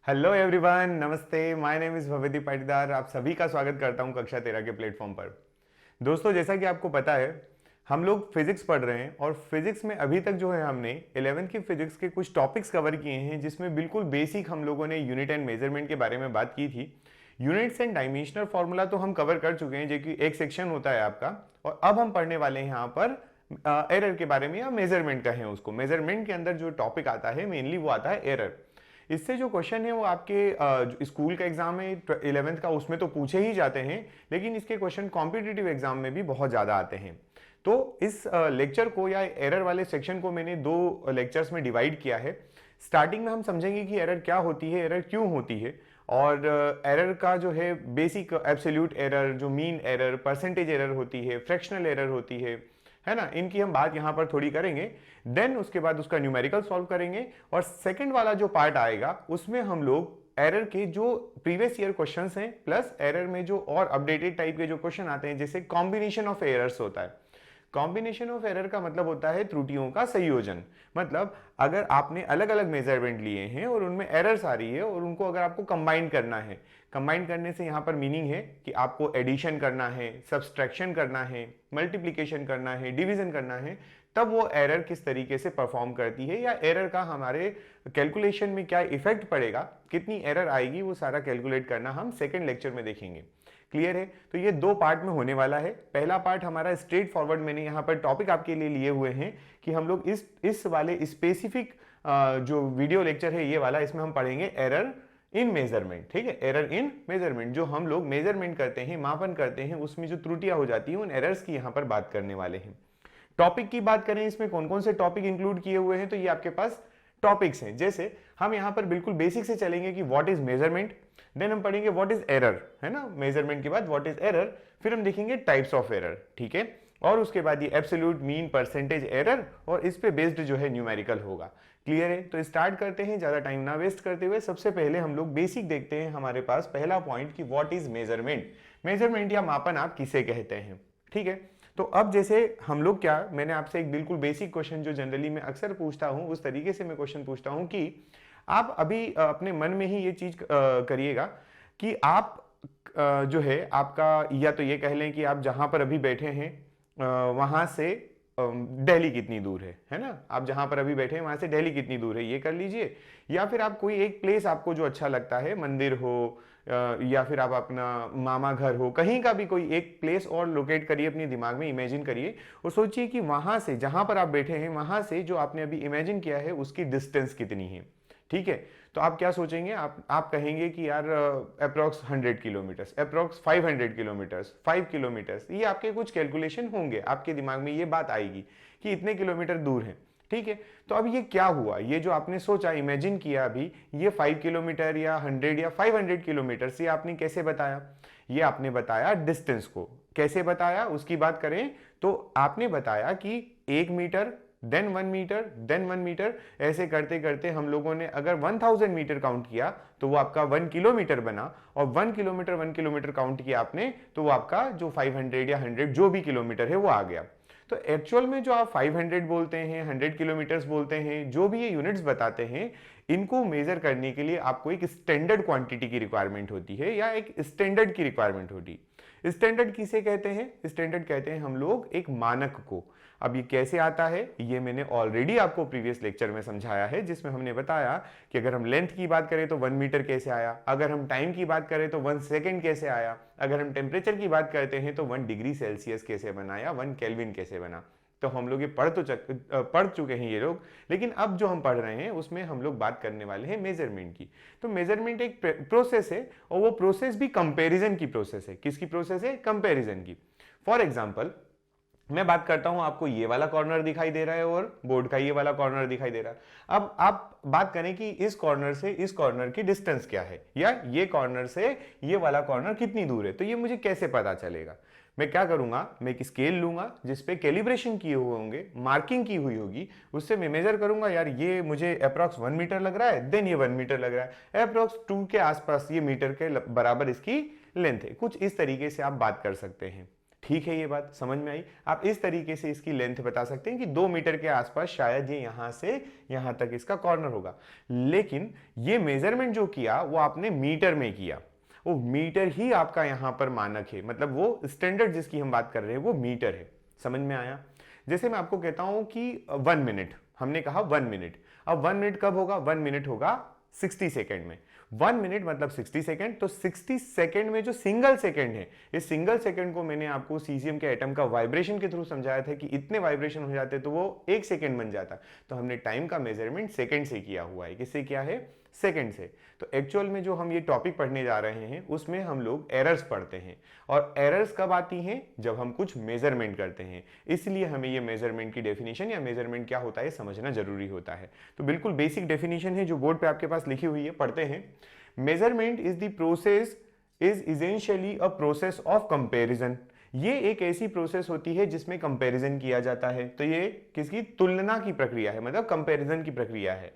Hello everyone, नमस्ते। My name is Bhavedi Patidar. आप सभी का स्वागत करता हूं कक्षा 13 के प्लेटफॉर्म पर। दोस्तों, जैसा कि आपको पता है, हम लोग फिजिक्स पढ़ रहे हैं और फिजिक्स में अभी तक जो है हमने 11th की फिजिक्स के कुछ टॉपिक्स कवर किए हैं, जिसमें बिल्कुल बेसिक हम लोगों ने यूनिट एंड मेजरमेंट के बारे में बात की थी। यूनिट्स एंड डायमेंशनल फार्मूला तो हम कवर कर चुके हैं, जो कि एक सेक्शन होता है आपका। और अब हम पढ़ने वाले हैं यहाँ पर एरर के बारे में, या मेजरमेंट का है उसको। मेजरमेंट के अंदर जो टॉपिक आता है मेनली वो आता है एरर। इससे जो क्वेश्चन है वो आपके जो स्कूल का एग्जाम है 11th का, उसमें तो पूछे ही जाते हैं, लेकिन इसके क्वेश्चन कॉम्पिटिटिव एग्जाम में भी बहुत ज़्यादा आते हैं। तो इस लेक्चर को या एरर वाले सेक्शन को मैंने दो लेक्चर्स में डिवाइड किया है। स्टार्टिंग में हम समझेंगे कि एरर क्या होती है, एरर क्यों होती है, और एरर का जो है बेसिक एब्सोल्यूट एरर, जो मीन एरर, परसेंटेज एरर होती है, फ्रैक्शनल एरर होती है ना, इनकी हम बात यहाँ पर थोड़ी करेंगे। देन उसके बाद उसका न्यूमेरिकल सॉल्व करेंगे, और सेकंड वाला जो पार्ट आएगा उसमें हम लोग एरर के जो प्रीवियस ईयर क्वेश्चंस हैं, प्लस एरर में जो और अपडेटेड टाइप के जो क्वेश्चन आते हैं, जैसे कॉम्बिनेशन ऑफ एरर्स होता है। कॉम्बिनेशन ऑफ एरर का मतलब होता है त्रुटियों का संयोजन। मतलब अगर आपने अलग अलग मेजरमेंट लिए हैं और उनमें एरर्स आ रही है, और उनको अगर आपको कंबाइन करना है, कंबाइन करने से यहाँ पर मीनिंग है कि आपको एडिशन करना है, सब्सट्रैक्शन करना है, मल्टीप्लिकेशन करना है, डिवीजन करना है, तब वो एरर किस तरीके से परफॉर्म करती है, या एरर का हमारे कैलकुलेशन में क्या इफेक्ट पड़ेगा, कितनी एरर आएगी, वो सारा कैलकुलेट करना हम सेकेंड लेक्चर में देखेंगे। क्लियर है? तो ये दो पार्ट में होने वाला है। पहला पार्ट हमारा स्ट्रेट फॉरवर्ड, मैंने यहाँ पर टॉपिक आपके लिए लिए हुए हैं कि हम लोग इस वाले स्पेसिफिक जो वीडियो लेक्चर है ये वाला, इसमें हम पढ़ेंगे एरर इन मेजरमेंट। ठीक है, एरर इन मेजरमेंट, जो हम लोग मेजरमेंट करते हैं, मापन करते हैं, उसमें जो त्रुटियां हो जाती हैं, उन एरर्स की यहाँ पर बात करने वाले हैं। टॉपिक की बात करें, इसमें कौन कौन से टॉपिक इंक्लूड किए हुए हैं, तो ये आपके पास टॉपिक्स हैं। जैसे हम यहाँ पर बिल्कुल बेसिक से चलेंगे कि व्हाट इज मेजरमेंट, देन हम पढ़ेंगे व्हाट इज एरर, है ना, मेजरमेंट के बाद व्हाट इज एरर, फिर हम देखेंगे टाइप्स ऑफ एरर। ठीक है, और उसके बाद ये एब्सोल्यूट, मीन, परसेंटेज एरर, और इस पे बेस्ड जो है न्यूमेरिकल होगा। क्लियर है? तो स्टार्ट करते हैं ज्यादा टाइम ना वेस्ट करते हुए। सबसे पहले हम लोग बेसिक देखते हैं। हमारे पास पहला पॉइंट कि व्हाट इज मेजरमेंट। मेजरमेंट या मापन आप किसे कहते हैं। ठीक है, तो अब जैसे हम लोग क्या, मैंने आपसे एक बिल्कुल बेसिक क्वेश्चन जो जनरली मैं अक्सर पूछता हूं, उस तरीके से मैं क्वेश्चन पूछता हूं कि आप अभी अपने मन में ही ये चीज करिएगा कि आप जो है आपका, या तो ये कह लें कि आप जहां पर अभी बैठे हैं वहां से दिल्ली कितनी दूर है ना, आप जहां पर अभी बैठे हैं वहां से दिल्ली कितनी दूर है, ये कर लीजिए। या फिर आप कोई एक प्लेस आपको जो अच्छा लगता है, मंदिर हो या फिर आप अपना मामा घर हो, कहीं का भी कोई एक प्लेस और लोकेट करिए, अपने दिमाग में इमेजिन करिए, और सोचिए कि वहां से, जहां पर आप बैठे हैं, वहां से जो आपने अभी इमेजिन किया है उसकी डिस्टेंस कितनी है। ठीक है, तो आप क्या सोचेंगे, आप कहेंगे कि यार approx 100 kilometres, approx 500 kilometres, 5 kilometres, ये आपके कुछ कैलकुलेशन होंगे, आपके दिमाग में ये बात आएगी कि इतने किलोमीटर दूर है। ठीक है, तो अब ये क्या हुआ, ये जो आपने सोचा, इमेजिन किया अभी, ये 5 किलोमीटर या 100 या 500 किलोमीटर, ये आपने कैसे बताया? ये आपने बताया डिस्टेंस को। कैसे बताया उसकी बात करें तो आपने बताया कि 1 metre, then 1 metre, then 1 metre, ऐसे करते करते हम लोगों ने अगर 1000 मीटर काउंट किया तो वो आपका 1 किलोमीटर बना, और 1 किलोमीटर 1 किलोमीटर काउंट किया आपने तो वो आपका जो 500 या 100 जो भी किलोमीटर है वो आ गया। तो एक्चुअल में जो आप 500 बोलते हैं, 100 किलोमीटर्स बोलते हैं, जो भी ये यूनिट्स बताते हैं, इनको मेजर करने के लिए आपको एक स्टैंडर्ड क्वांटिटी की रिक्वायरमेंट होती है, या एक स्टैंडर्ड की रिक्वायरमेंट होती है। स्टैंडर्ड किसे कहते हैं? स्टैंडर्ड कहते हैं हम लोग एक मानक को। अब ये कैसे आता है, ये मैंने ऑलरेडी आपको प्रीवियस लेक्चर में समझाया है, जिसमें हमने बताया कि अगर हम लेंथ की बात करें तो 1 मीटर कैसे आया, अगर हम टाइम की बात करें तो 1 सेकेंड कैसे आया, अगर हम टेम्परेचर की बात करते हैं तो 1 डिग्री सेल्सियस कैसे बना, या 1 केल्विन कैसे बना। तो हम लोग ये पढ़ चुके हैं ये लोग, लेकिन अब जो हम पढ़ रहे हैं उसमें हम लोग बात करने वाले हैं मेजरमेंट की। तो मेजरमेंट एक प्रोसेस है, और वो प्रोसेस भी कंपैरिजन की प्रोसेस है। किसकी प्रोसेस है? कंपैरिजन की। फॉर एग्जांपल, मैं बात करता हूं, आपको ये वाला कॉर्नर दिखाई दे रहा है और बोर्ड का ये वाला कॉर्नर दिखाई दे रहा है। अब आप बात करें कि इस कॉर्नर से इस कॉर्नर की डिस्टेंस क्या है, या ये कॉर्नर से ये वाला कॉर्नर कितनी दूर है, तो ये मुझे कैसे पता चलेगा? मैं क्या करूंगा, मैं एक स्केल लूंगा जिसपे कैलिब्रेशन किए हुए होंगे, मार्किंग की हुई होगी, उससे मैं मेजर करूंगा, यार ये मुझे अप्रॉक्स 1 मीटर लग रहा है, देन ये 1 मीटर लग रहा है, अप्रॉक्स 2 के आसपास ये मीटर के बराबर इसकी लेंथ है। कुछ इस तरीके से आप बात कर सकते हैं। ठीक है, ये बात समझ में आई। आप इस तरीके से इसकी लेंथ बता सकते हैं कि 2 मीटर के आसपास शायद ये यहां से यहां तक इसका कॉर्नर होगा। लेकिन ये मेजरमेंट जो किया वो आपने मीटर में किया, वो मीटर ही आपका यहां पर मानक है, मतलब वो स्टैंडर्ड जिसकी हम बात कर रहे हैं वो मीटर है। समझ में आया? जैसे मैं आपको कहता हूं कि 1 मिनट, हमने कहा 1 मिनट, अब 1 मिनट कब होगा? 1 मिनट होगा 60 सेकेंड में। 1 मिनट मतलब 60 सेकेंड, तो 60 सेकेंड में जो सिंगल सेकेंड है, इस सिंगल सेकेंड को मैंने आपको सीजियम के एटम का वाइब्रेशन के थ्रू समझाया था कि इतने वाइब्रेशन हो जाते तो वो 1 सेकेंड बन जाता। तो हमने टाइम का मेजरमेंट सेकेंड से किया हुआ है। किससे किया है? सेकेंड से। तो एक्चुअल में जो हम ये टॉपिक पढ़ने जा रहे हैं उसमें हम लोग एरर्स पढ़ते हैं, और एरर्स कब आती हैं? जब हम कुछ मेजरमेंट करते हैं। इसलिए हमें ये मेजरमेंट की डेफिनेशन या मेजरमेंट क्या होता है समझना जरूरी होता है। तो बिल्कुल बेसिक डेफिनेशन है जो बोर्ड पे आपके पास लिखी हुई है, पढ़ते हैं। Measurement is the process is essentially a process of comparison. ये एक ऐसी प्रोसेस होती है जिसमें कंपैरिजन किया जाता है। तो ये किसकी? तुलना की प्रक्रिया है, मतलब कंपैरिजन की प्रक्रिया है।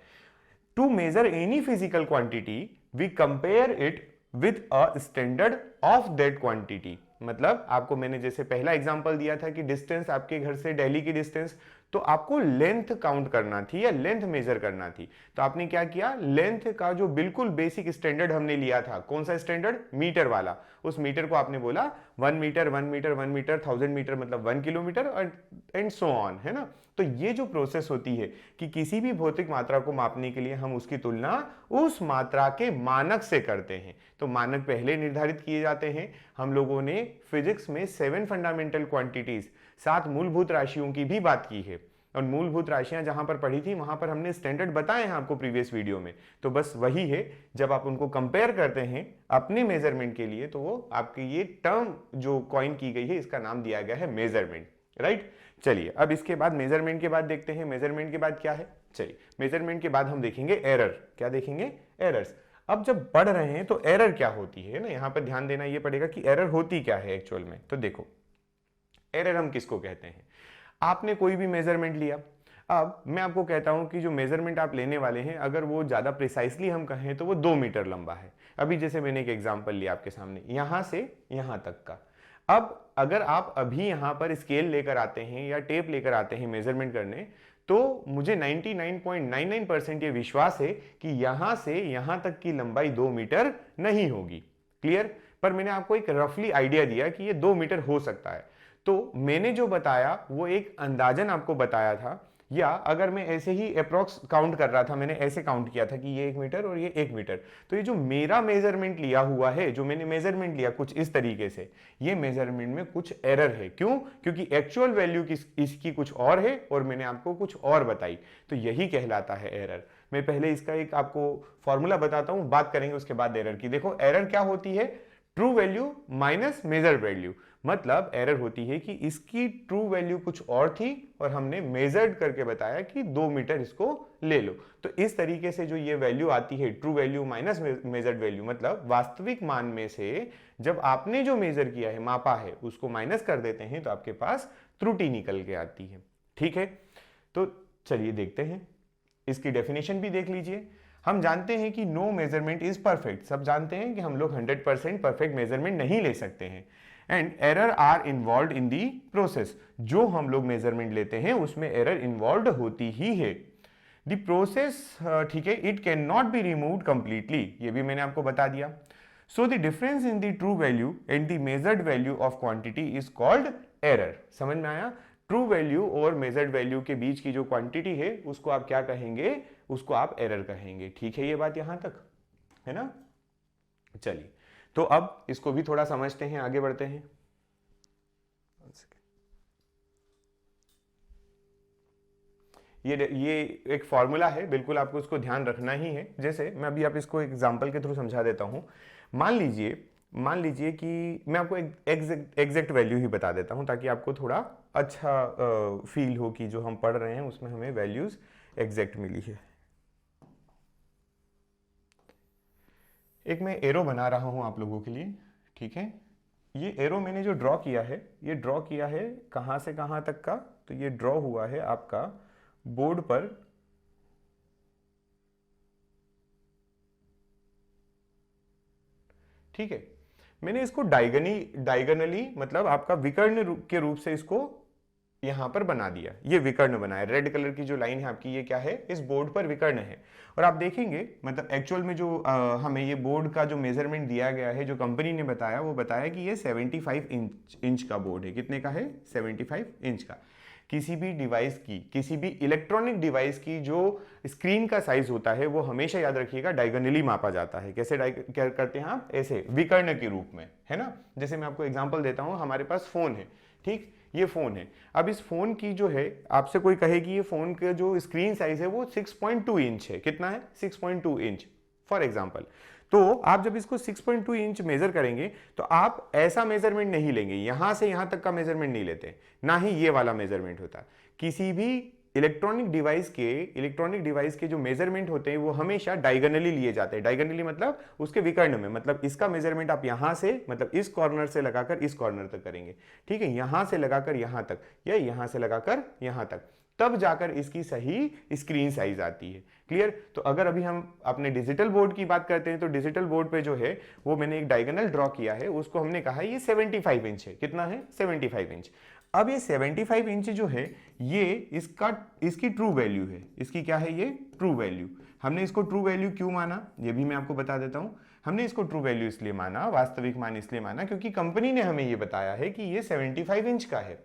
To measure any physical quantity, we compare it with a standard of that quantity। मतलब आपको मैंने जैसे पहला एग्जांपल दिया था कि डिस्टेंस, आपके घर से दिल्ली की डिस्टेंस, तो आपको लेंथ काउंट करना थी या लेंथ मेजर करना थी। तो आपने क्या किया? लेंथ का जो बिल्कुल बेसिक स्टैंडर्ड हमने लिया था, कौन सा स्टैंडर्ड? मीटर वाला। उस मीटर को आपने बोला 1 मीटर, 1 मीटर, 1 मीटर, 1000 मीटर मतलब 1 किलोमीटर, एंड सो ऑन, है ना। तो ये जो प्रोसेस होती है कि किसी भी भौतिक मात्रा को मापने के लिए हम उसकी तुलना उस मात्रा के मानक से करते हैं। तो मानक पहले निर्धारित किए जाते हैं। हम लोगों ने फिजिक्स में 7 फंडामेंटल क्वांटिटीज, 7 मूलभूत राशियों की भी बात की है, और मूलभूत राशियां जहां पर पढ़ी थी वहां पर हमने स्टैंडर्ड बताए हैं आपको प्रीवियस वीडियो में। तो बस वही है, जब आप उनको कंपेयर करते हैं अपने मेजरमेंट के लिए तो वो आपकी ये टर्म जो कॉइन की गई है इसका नाम दिया गया है मेजरमेंट, राइट। चलिए अब इसके बाद मेजरमेंट के बाद देखते हैं मेजरमेंट के बाद क्या है। चलिए मेजरमेंट के बाद हम देखेंगे एरर। क्या देखेंगे? एरर्स। अब जब पढ़ रहे हैं तो एरर क्या होती है ना, यहां पर ध्यान देना ये पड़ेगा कि एरर होती क्या है एक्चुअल में। तो देखो, एरर हम किसको कहते हैं? आपने कोई भी मेजरमेंट लिया, अब मैं आपको कहता हूं कि जो मेजरमेंट आप लेने वाले हैं अगर वो ज्यादा प्रिसाइसली हम कहें तो वो 2 मीटर लंबा है। अभी जैसे मैंने एक एग्जांपल लिया आपके सामने, यहां से यहां तक का। अब अगर आप अभी यहां पर स्केल लेकर आते हैं या टेप लेकर आते हैं मेजरमेंट करने, तो मुझे 99.99% ये विश्वास है कि यहां से यहां तक की लंबाई 2 मीटर नहीं होगी। क्लियर? पर मैंने आपको एक रफली आइडिया दिया कि ये 2 मीटर हो सकता है। तो मैंने जो बताया वो एक अंदाजन आपको बताया था, या अगर मैं ऐसे ही अप्रोक्स काउंट कर रहा था, मैंने ऐसे काउंट किया था कि ये 1 मीटर और ये 1 मीटर, तो ये जो मेरा मेजरमेंट लिया हुआ है, जो मैंने मेजरमेंट लिया कुछ इस तरीके से, ये मेजरमेंट में कुछ एरर है। क्यों? क्योंकि एक्चुअल वैल्यू इसकी कुछ और है और मैंने आपको कुछ और बताई, तो यही कहलाता है एरर। मैं पहले इसका एक आपको फॉर्मूला बताता हूं, बात करेंगे उसके बाद एरर की। देखो एरर क्या होती है? True value minus measure value. मतलब एरर होती है कि इसकी ट्रू वैल्यू कुछ और थी और हमने मेजर्ड करके बताया कि 2 मीटर इसको ले लो। तो इस तरीके से जो ये वैल्यू आती है true value minus measured value, मतलब वास्तविक मान में से जब आपने जो मेजर किया है, मापा है, उसको माइनस कर देते हैं तो आपके पास त्रुटि निकल के आती है। ठीक है, तो चलिए देखते हैं, इसकी डेफिनेशन भी देख लीजिए। हम जानते हैं कि नो मेजरमेंट इज परफेक्ट। सब जानते हैं कि हम लोग 100% परफेक्ट मेजरमेंट नहीं ले सकते हैं, and error are involve in the process. जो हम लोग मेजरमेंट लेते हैं उसमें एरर इन्वॉल्व होती ही है। द प्रोसेस, ठीक है, it can not be removed completely, ये भी मैंने आपको बता दिया। So the difference in the true value and the measured value of quantity is called error. समझ में आया? ट्रू वैल्यू और मेजर्ड वैल्यू के बीच की जो क्वांटिटी है उसको आप क्या कहेंगे? उसको आप एरर कहेंगे। ठीक है, ये बात यहां तक है ना। चलिए, तो अब इसको भी थोड़ा समझते हैं, आगे बढ़ते हैं। ये एक फॉर्मूला है, बिल्कुल आपको उसको ध्यान रखना ही है। जैसे मैं अभी आप इसको एग्जांपल के थ्रू समझा देता हूं। मान लीजिए कि मैं आपको एग्जैक्ट वैल्यू ही बता देता हूं ताकि आपको थोड़ा अच्छा फील हो कि जो हम पढ़ रहे हैं उसमें हमें वैल्यूज एग्जैक्ट मिली है। एक मैं एरो बना रहा हूं आप लोगों के लिए, ठीक है। ये एरो मैंने जो ड्रॉ किया है, ये ड्रॉ किया है कहां से कहां तक का? तो ये ड्रॉ हुआ है आपका बोर्ड पर, ठीक है। मैंने इसको डायगनली मतलब आपका विकर्ण के रूप से इसको यहां पर बना दिया, ये विकर्ण बनाया। रेड कलर की जो लाइन है आपकी ये क्या है, इस बोर्ड पर विकर्ण है। और आप देखेंगे मतलब एक्चुअल में जो हमें ये बोर्ड का जो मेजरमेंट दिया गया है, जो कंपनी ने बताया, वो बताया कि ये 75 इंच का बोर्ड है। कितने का है, 75 इंच का। किसी भी डिवाइस की, किसी भी इलेक्ट्रॉनिक डिवाइस की जो स्क्रीन का साइज होता है वो हमेशा याद रखिएगा डायगोनली मापा जाता है। कैसे क्या करते हैं आप, ऐसे विकर्ण के रूप में, है ना। जैसे मैं आपको एग्जांपल देता हूं, हमारे पास फोन है, ठीक, ये फोन है। अब इस फोन की जो है, आपसे कोई कहे कि ये फोन का जो स्क्रीन साइज है वो 6.2 इंच है। कितना है, 6.2 इंच फॉर एग्जांपल। तो आप जब इसको 6.2 इंच मेजर करेंगे तो आप ऐसा मेजरमेंट नहीं लेंगे, यहां से यहां तक का मेजरमेंट नहीं लेते, ना ही ये वाला मेजरमेंट होता। किसी भी इलेक्ट्रॉनिक डिवाइस के जो मेजरमेंट होते हैं वो हमेशा डायगोनली लिए जाते हैं। डायगोनली मतलब उसके विकर्ण में, मतलब इसका मेजरमेंट आप यहां से, मतलब इस कॉर्नर से लगाकर इस कॉर्नर तक करेंगे, ठीक है, यहां से लगाकर यहां तक या यहां से लगाकर यहां तक, तब जाकर इसकी सही स्क्रीन साइज आती है। क्लियर। तो अगर अभी हम अपने डिजिटल बोर्ड की बात करते हैं तो डिजिटल बोर्ड पे जो है वो मैंने एक डायगोनल ड्रॉ किया है, उसको हमने कहा ये 75 इंच है। कितना है, 75 इंच। अब ये 75 इंच जो है ये इसकी ट्रू वैल्यू है। इसकी क्या है, ये ट्रू वैल्यू। हमने इसको ट्रू वैल्यू क्यों माना, ये भी मैं आपको बता देता हूं। हमने इसको ट्रू वैल्यू इसलिए माना, वास्तविक मान इसलिए माना, क्योंकि कंपनी ने हमें ये बताया है कि ये 75 इंच का है।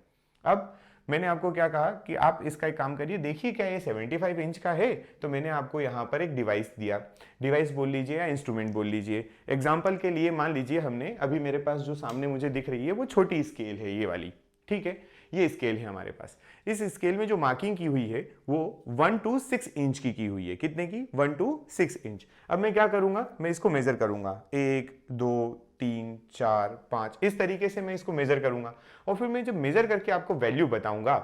अब मैंने आपको क्या कहा कि आप इसका एक काम करिए, देखिए क्या ये 75 इंच का है। तो मैंने आपको यहाँ पर एक डिवाइस दिया, डिवाइस बोल लीजिए या इंस्ट्रूमेंट बोल लीजिए। एग्जाम्पल के लिए मान लीजिए हमने अभी मेरे पास जो सामने मुझे दिख रही है वो छोटी स्केल है, ये वाली, ठीक है, ये स्केल है हमारे पास। इस स्केल में जो मार्किंग की हुई है वो 1 to 6 इंच की हुई है। कितने की, 1 to 6 इंच। अब मैं क्या करूंगा, मैं इसको मेजर करूंगा, 1 2 3 4 5, इस तरीके से मैं इसको मेजर करूंगा। और फिर मैं जब मेजर करके आपको वैल्यू बताऊंगा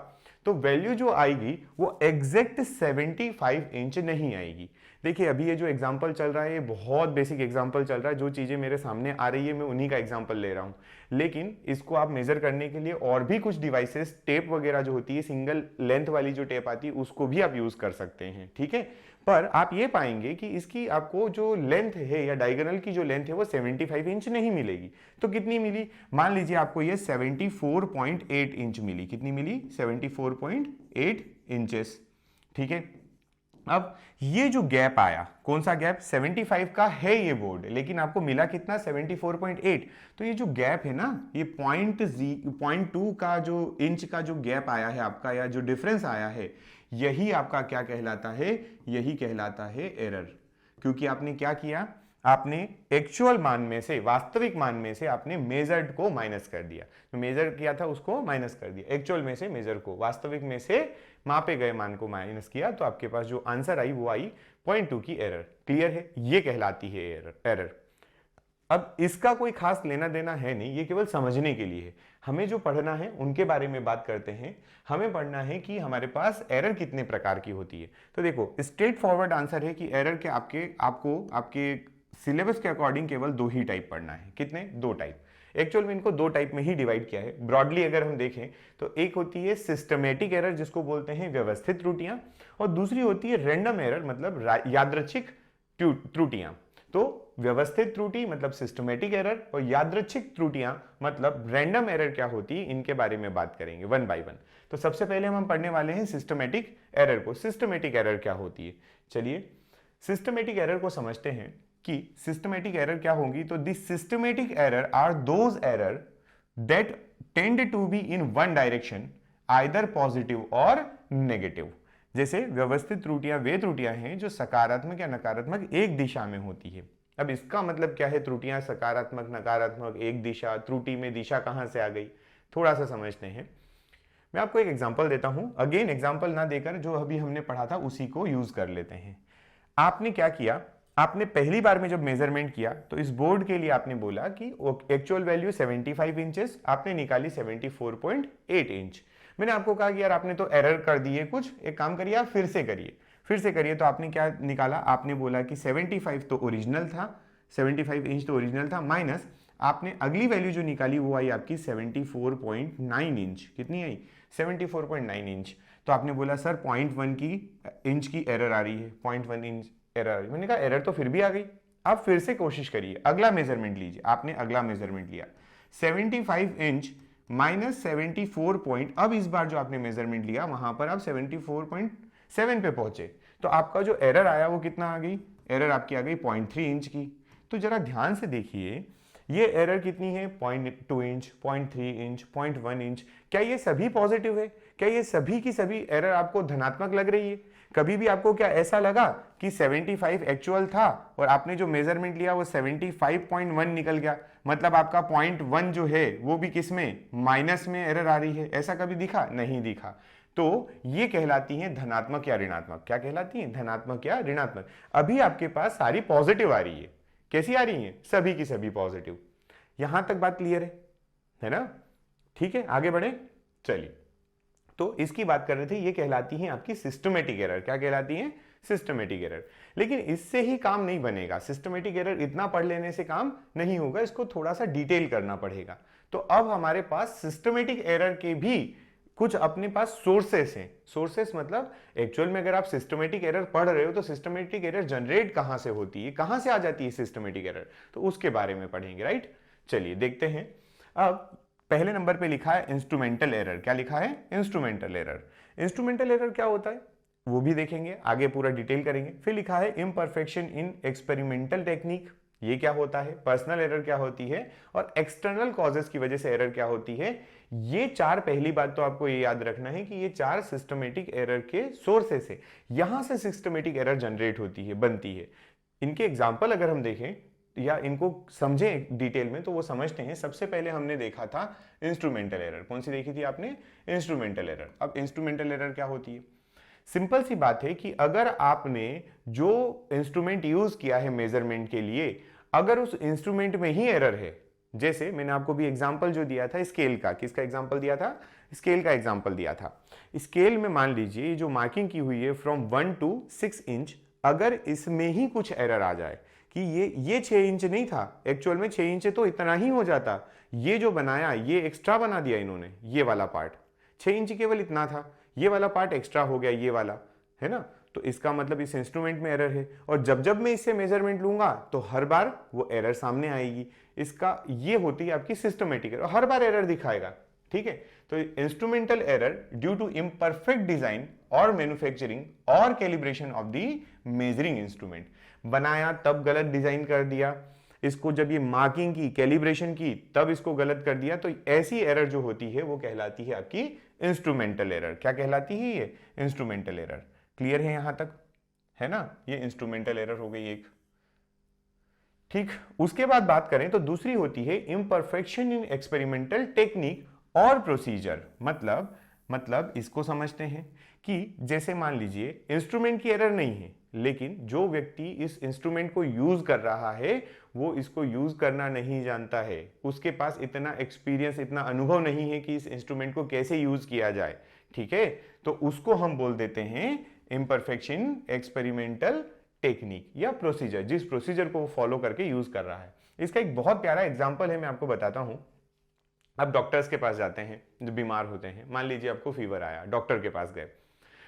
तो वैल्यू जो आएगी वो एग्जैक्ट 75 इंच नहीं आएगी। देखिए अभी ये जो एग्जांपल चल रहा है ये बहुत बेसिक एग्जांपल चल रहा है, जो चीजें मेरे सामने आ रही है मैं उन्हीं का एग्जांपल ले रहा हूं। लेकिन इसको आप मेजर करने के लिए और भी कुछ डिवाइसेस, टेप वगैरह जो होती है, सिंगल लेंथ वाली जो टेप आती है उसको भी आप यूज कर सकते हैं, ठीक है। पर आप ये पाएंगे कि इसकी आपको जो लेंथ है या डायगोनल की जो लेंथ है वो 75 इंच नहीं मिलेगी। तो कितनी मिली, मान लीजिए आपको ये 74.8 इंच मिली। कितनी मिली, 74.8 इंचेस, ठीक है। अब ये जो गैप आया, कौन सा गैप, 75 का है ये बोर्ड, लेकिन आपको मिला कितना, 74.8। तो ये जो गैप है ना, ये 0.2 का जो इंच का जो गैप आया है आपका, या जो डिफरेंस आया है, यही आपका क्या कहलाता है, यही कहलाता है एरर। क्योंकि आपने क्या किया, आपने एक्चुअल मान में से, वास्तविक मान में से आपने मेजर्ड को माइनस कर दिया। तो मेजर किया था उसको माइनस कर दिया, एक्चुअल में से मेजर को, वास्तविक में से मापे गए मान को माइनस किया, तो आपके पास जो आंसर आई वो आई 0.2 की एरर। क्लियर है, ये कहलाती है एरर। अब इसका कोई खास लेना देना है नहीं, ये केवल समझने के लिए है। हमें जो पढ़ना है उनके बारे में बात करते हैं। हमें पढ़ना है कि हमारे पास एरर कितने प्रकार की होती है। तो देखो स्ट्रेट फॉरवर्ड आंसर है कि एरर के आपके सिलेबस के अकॉर्डिंग केवल 2 ही टाइप पढ़ना है। कितने, 2 टाइप। एक्चुअल में इनको 2 टाइप में ही डिवाइड किया है ब्रॉडली। अगर हम देखें तो एक होती है सिस्टमेटिक एरर, जिसको बोलते हैं व्यवस्थित त्रुटियां, और दूसरी होती है रैंडम एरर, मतलब यादृच्छिक त्रुटियां। तो व्यवस्थित त्रुटि मतलब सिस्टमेटिक एरर, और यादृच्छिक त्रुटियां मतलब रैंडम एरर क्या होती है, इनके बारे में बात करेंगे वन बाय वन। तो सबसे पहले हम पढ़ने वाले हैं सिस्टमेटिक एरर को। सिस्टमेटिक एरर क्या होती है, चलिए सिस्टमेटिक एरर को समझते हैं कि सिस्टमेटिक एरर क्या होगी। तो the systematic error are those error that tend to be in one direction, either positive or negative. जैसे व्यवस्थित त्रुटियां वे त्रुटियां हैं जो सकारात्मक या नकारात्मक एक दिशा में होती है। अब इसका मतलब क्या है, त्रुटियां सकारात्मक नकारात्मक एक दिशा, त्रुटि में दिशा कहां से आ गई, थोड़ा सा समझते हैं। मैं आपको एक एग्जांपल देता हूं, अगेन एग्जांपल ना देकर जो अभी हमने पढ़ा था उसी को यूज कर लेते हैं। आपने क्या किया, आपने पहली बार में जब मेजरमेंट किया तो इस बोर्ड के लिए आपने बोला कि एक्चुअल वैल्यू 75 इंचेस, आपने निकाली 74.8 इंच। मैंने आपको कहा कि यार आपने तो एरर कर दी है कुछ, एक काम करिए आप फिर से करिए। तो आपने क्या निकाला, आपने बोला कि 75 तो ओरिजिनल था, 75 इंच तो ओरिजिनल था, माइनस आपने अगली वैल्यू जो निकाली वो आई आपकी 74.9 इंच। कितनी आई, 74.9 इंच। तो आपने बोला सर 0.1 की इंच की एरर आ रही है, 0.1 इंच एरर। मैंने कहा एरर तो फिर भी आ गई, आप फिर से कोशिश करिए, अगला मेजरमेंट लीजिए, आपने अगला मेजरमेंट लिया 75 इंच माइनस 74 पॉइंट, अब इस बार जो आपने मेजरमेंट लिया वहां पर आप 74.7 पे पहुंचे, तो आपका जो एरर आया वो कितना आ गई, एरर आपकी आ गई 0.3 इंच की। तो जरा ध्यान से देखिए ये एरर कितनी है, 0.2 इंच, 0.3 इंच, 0.1 इंच, क्या ये सभी पॉजिटिव है, क्या ये सभी की सभी एरर आपको धनात्मक लग रही है? कभी भी आपको क्या ऐसा लगा कि 75 एक्चुअल था और आपने जो मेजरमेंट लिया वो 75.1 निकल गया, मतलब आपका 0.1 जो है वो भी किस में, माइनस में एरर आ रही है, ऐसा कभी दिखा? नहीं दिखा। तो ये कहलाती हैं धनात्मक या ऋणात्मक, क्या कहलाती हैं, धनात्मक या ऋणात्मक। अभी आपके पास सारी पॉजिटिव आ रही है, कैसी आ रही है, सभी की सभी पॉजिटिव। यहां तक बात क्लियर है ना? ठीक है, आगे बढ़े, चलिए। तो इसकी बात कर रहे थे, ये कहलाती हैं आपकी सिस्टमेटिक एरर, क्या कहलाती हैं, सिस्टमेटिक एरर। लेकिन इससे ही काम नहीं बनेगा, सिस्टमेटिक एरर इतना पढ़ लेने से काम नहीं होगा, इसको थोड़ा सा डिटेल करना पड़ेगा। तो अब हमारे पास सिस्टमेटिक एरर के भी कुछ अपने पास सोर्सेस हैं। सोर्सेस मतलब एक्चुअल में अगर आप सिस्टमेटिक एरर पढ़ रहे हो तो सिस्टमेटिक एरर जनरेट कहां से होती है, कहां से आ जाती है सिस्टमेटिक एरर, तो उसके बारे में पढ़ेंगे, राइट। चलिए देखते हैं। अब पहले नंबर पे लिखा है इंस्ट्रूमेंटल एरर, क्या लिखा है, इंस्ट्रूमेंटल एरर। इंस्ट्रूमेंटल एरर क्या होता है वो भी देखेंगे, आगे पूरा डिटेल करेंगे। फिर लिखा है इम्परफेक्शन इन एक्सपेरिमेंटल टेक्निक, ये क्या होता है, पर्सनल एरर क्या होती है, और एक्सटर्नल कॉजेस की वजह से एरर क्या होती है। ये चार, पहली बात तो आपको ये याद रखना है कि ये चार सिस्टमेटिक एरर के सोर्सेस है, यहां से सिस्टमेटिक एरर जनरेट होती है, बनती है। इनके एग्जाम्पल अगर हम देखें या इनको समझें डिटेल में तो वो समझते हैं। सबसे पहले हमने देखा था इंस्ट्रूमेंटल एरर, कौन सी देखी थी आपने, इंस्ट्रूमेंटल एरर। अब इंस्ट्रूमेंटल एरर क्या होती है, सिंपल सी बात है कि अगर आपने जो इंस्ट्रूमेंट यूज किया है मेजरमेंट के लिए, अगर उस इंस्ट्रूमेंट में ही एरर है, जैसे मैंने आपको भी एग्जांपल जो दिया था स्केल का, किसका एग्जांपल दिया था, स्केल का एग्जांपल दिया था। स्केल में मान लीजिए जो मार्किंग की हुई है फ्रॉम 1 to 6 इंच, अगर इसमें ही कुछ एरर आ जाए कि ये 6 इंच नहीं था, एक्चुअल में 6 इंच तो इतना ही हो जाता, ये जो बनाया ये एक्स्ट्रा बना दिया इन्होंने, ये वाला पार्ट 6 इंच केवल इतना था, ये वाला पार्ट एक्स्ट्रा हो गया, ये वाला, है ना। तो इसका मतलब इस इंस्ट्रूमेंट में एरर है, और जब जब मैं इससे मेजरमेंट लूंगा तो हर बार वो एरर सामने आएगी। इसका ये होती है आपकी सिस्टमेटिक एरर, हर बार एरर दिखाएगा, ठीक है। तो instrumental error due to imperfect design और मैन्युफैक्चरिंग और calibration of the measuring instrument, बनाया तब गलत डिजाइन कर दिया, इसको जब ये मार्किंग की, कैलिब्रेशन की, तब इसको गलत कर दिया, तो ऐसी एरर जो होती है वो कहलाती है आपकी इंस्ट्रूमेंटल एरर। क्या कहलाती है ये, इंस्ट्रूमेंटल एरर। क्लियर है यहां तक, है ना, ये इंस्ट्रूमेंटल एरर हो गई एक, ठीक। उसके बाद बात करें तो दूसरी होती है इम्परफेक्शन इन एक्सपेरिमेंटल टेक्निक और प्रोसीजर। मतलब इसको समझते हैं कि जैसे मान लीजिए इंस्ट्रूमेंट की एरर नहीं है, लेकिन जो व्यक्ति इस इंस्ट्रूमेंट को यूज कर रहा है वो इसको यूज करना नहीं जानता है, उसके पास इतना एक्सपीरियंस, इतना अनुभव नहीं है कि इस इंस्ट्रूमेंट को कैसे यूज किया जाए, ठीक है। तो उसको हम बोल देते हैं इम्परफेक्शन एक्सपेरिमेंटल टेक्निक या प्रोसीजर, जिस प्रोसीजर को वो फॉलो करके यूज कर रहा है। इसका एक बहुत प्यारा एग्जाम्पल है, मैं आपको बताता हूं। आप डॉक्टर्स के पास जाते हैं, जो बीमार होते हैं, मान लीजिए आपको फीवर आया, डॉक्टर के पास गए।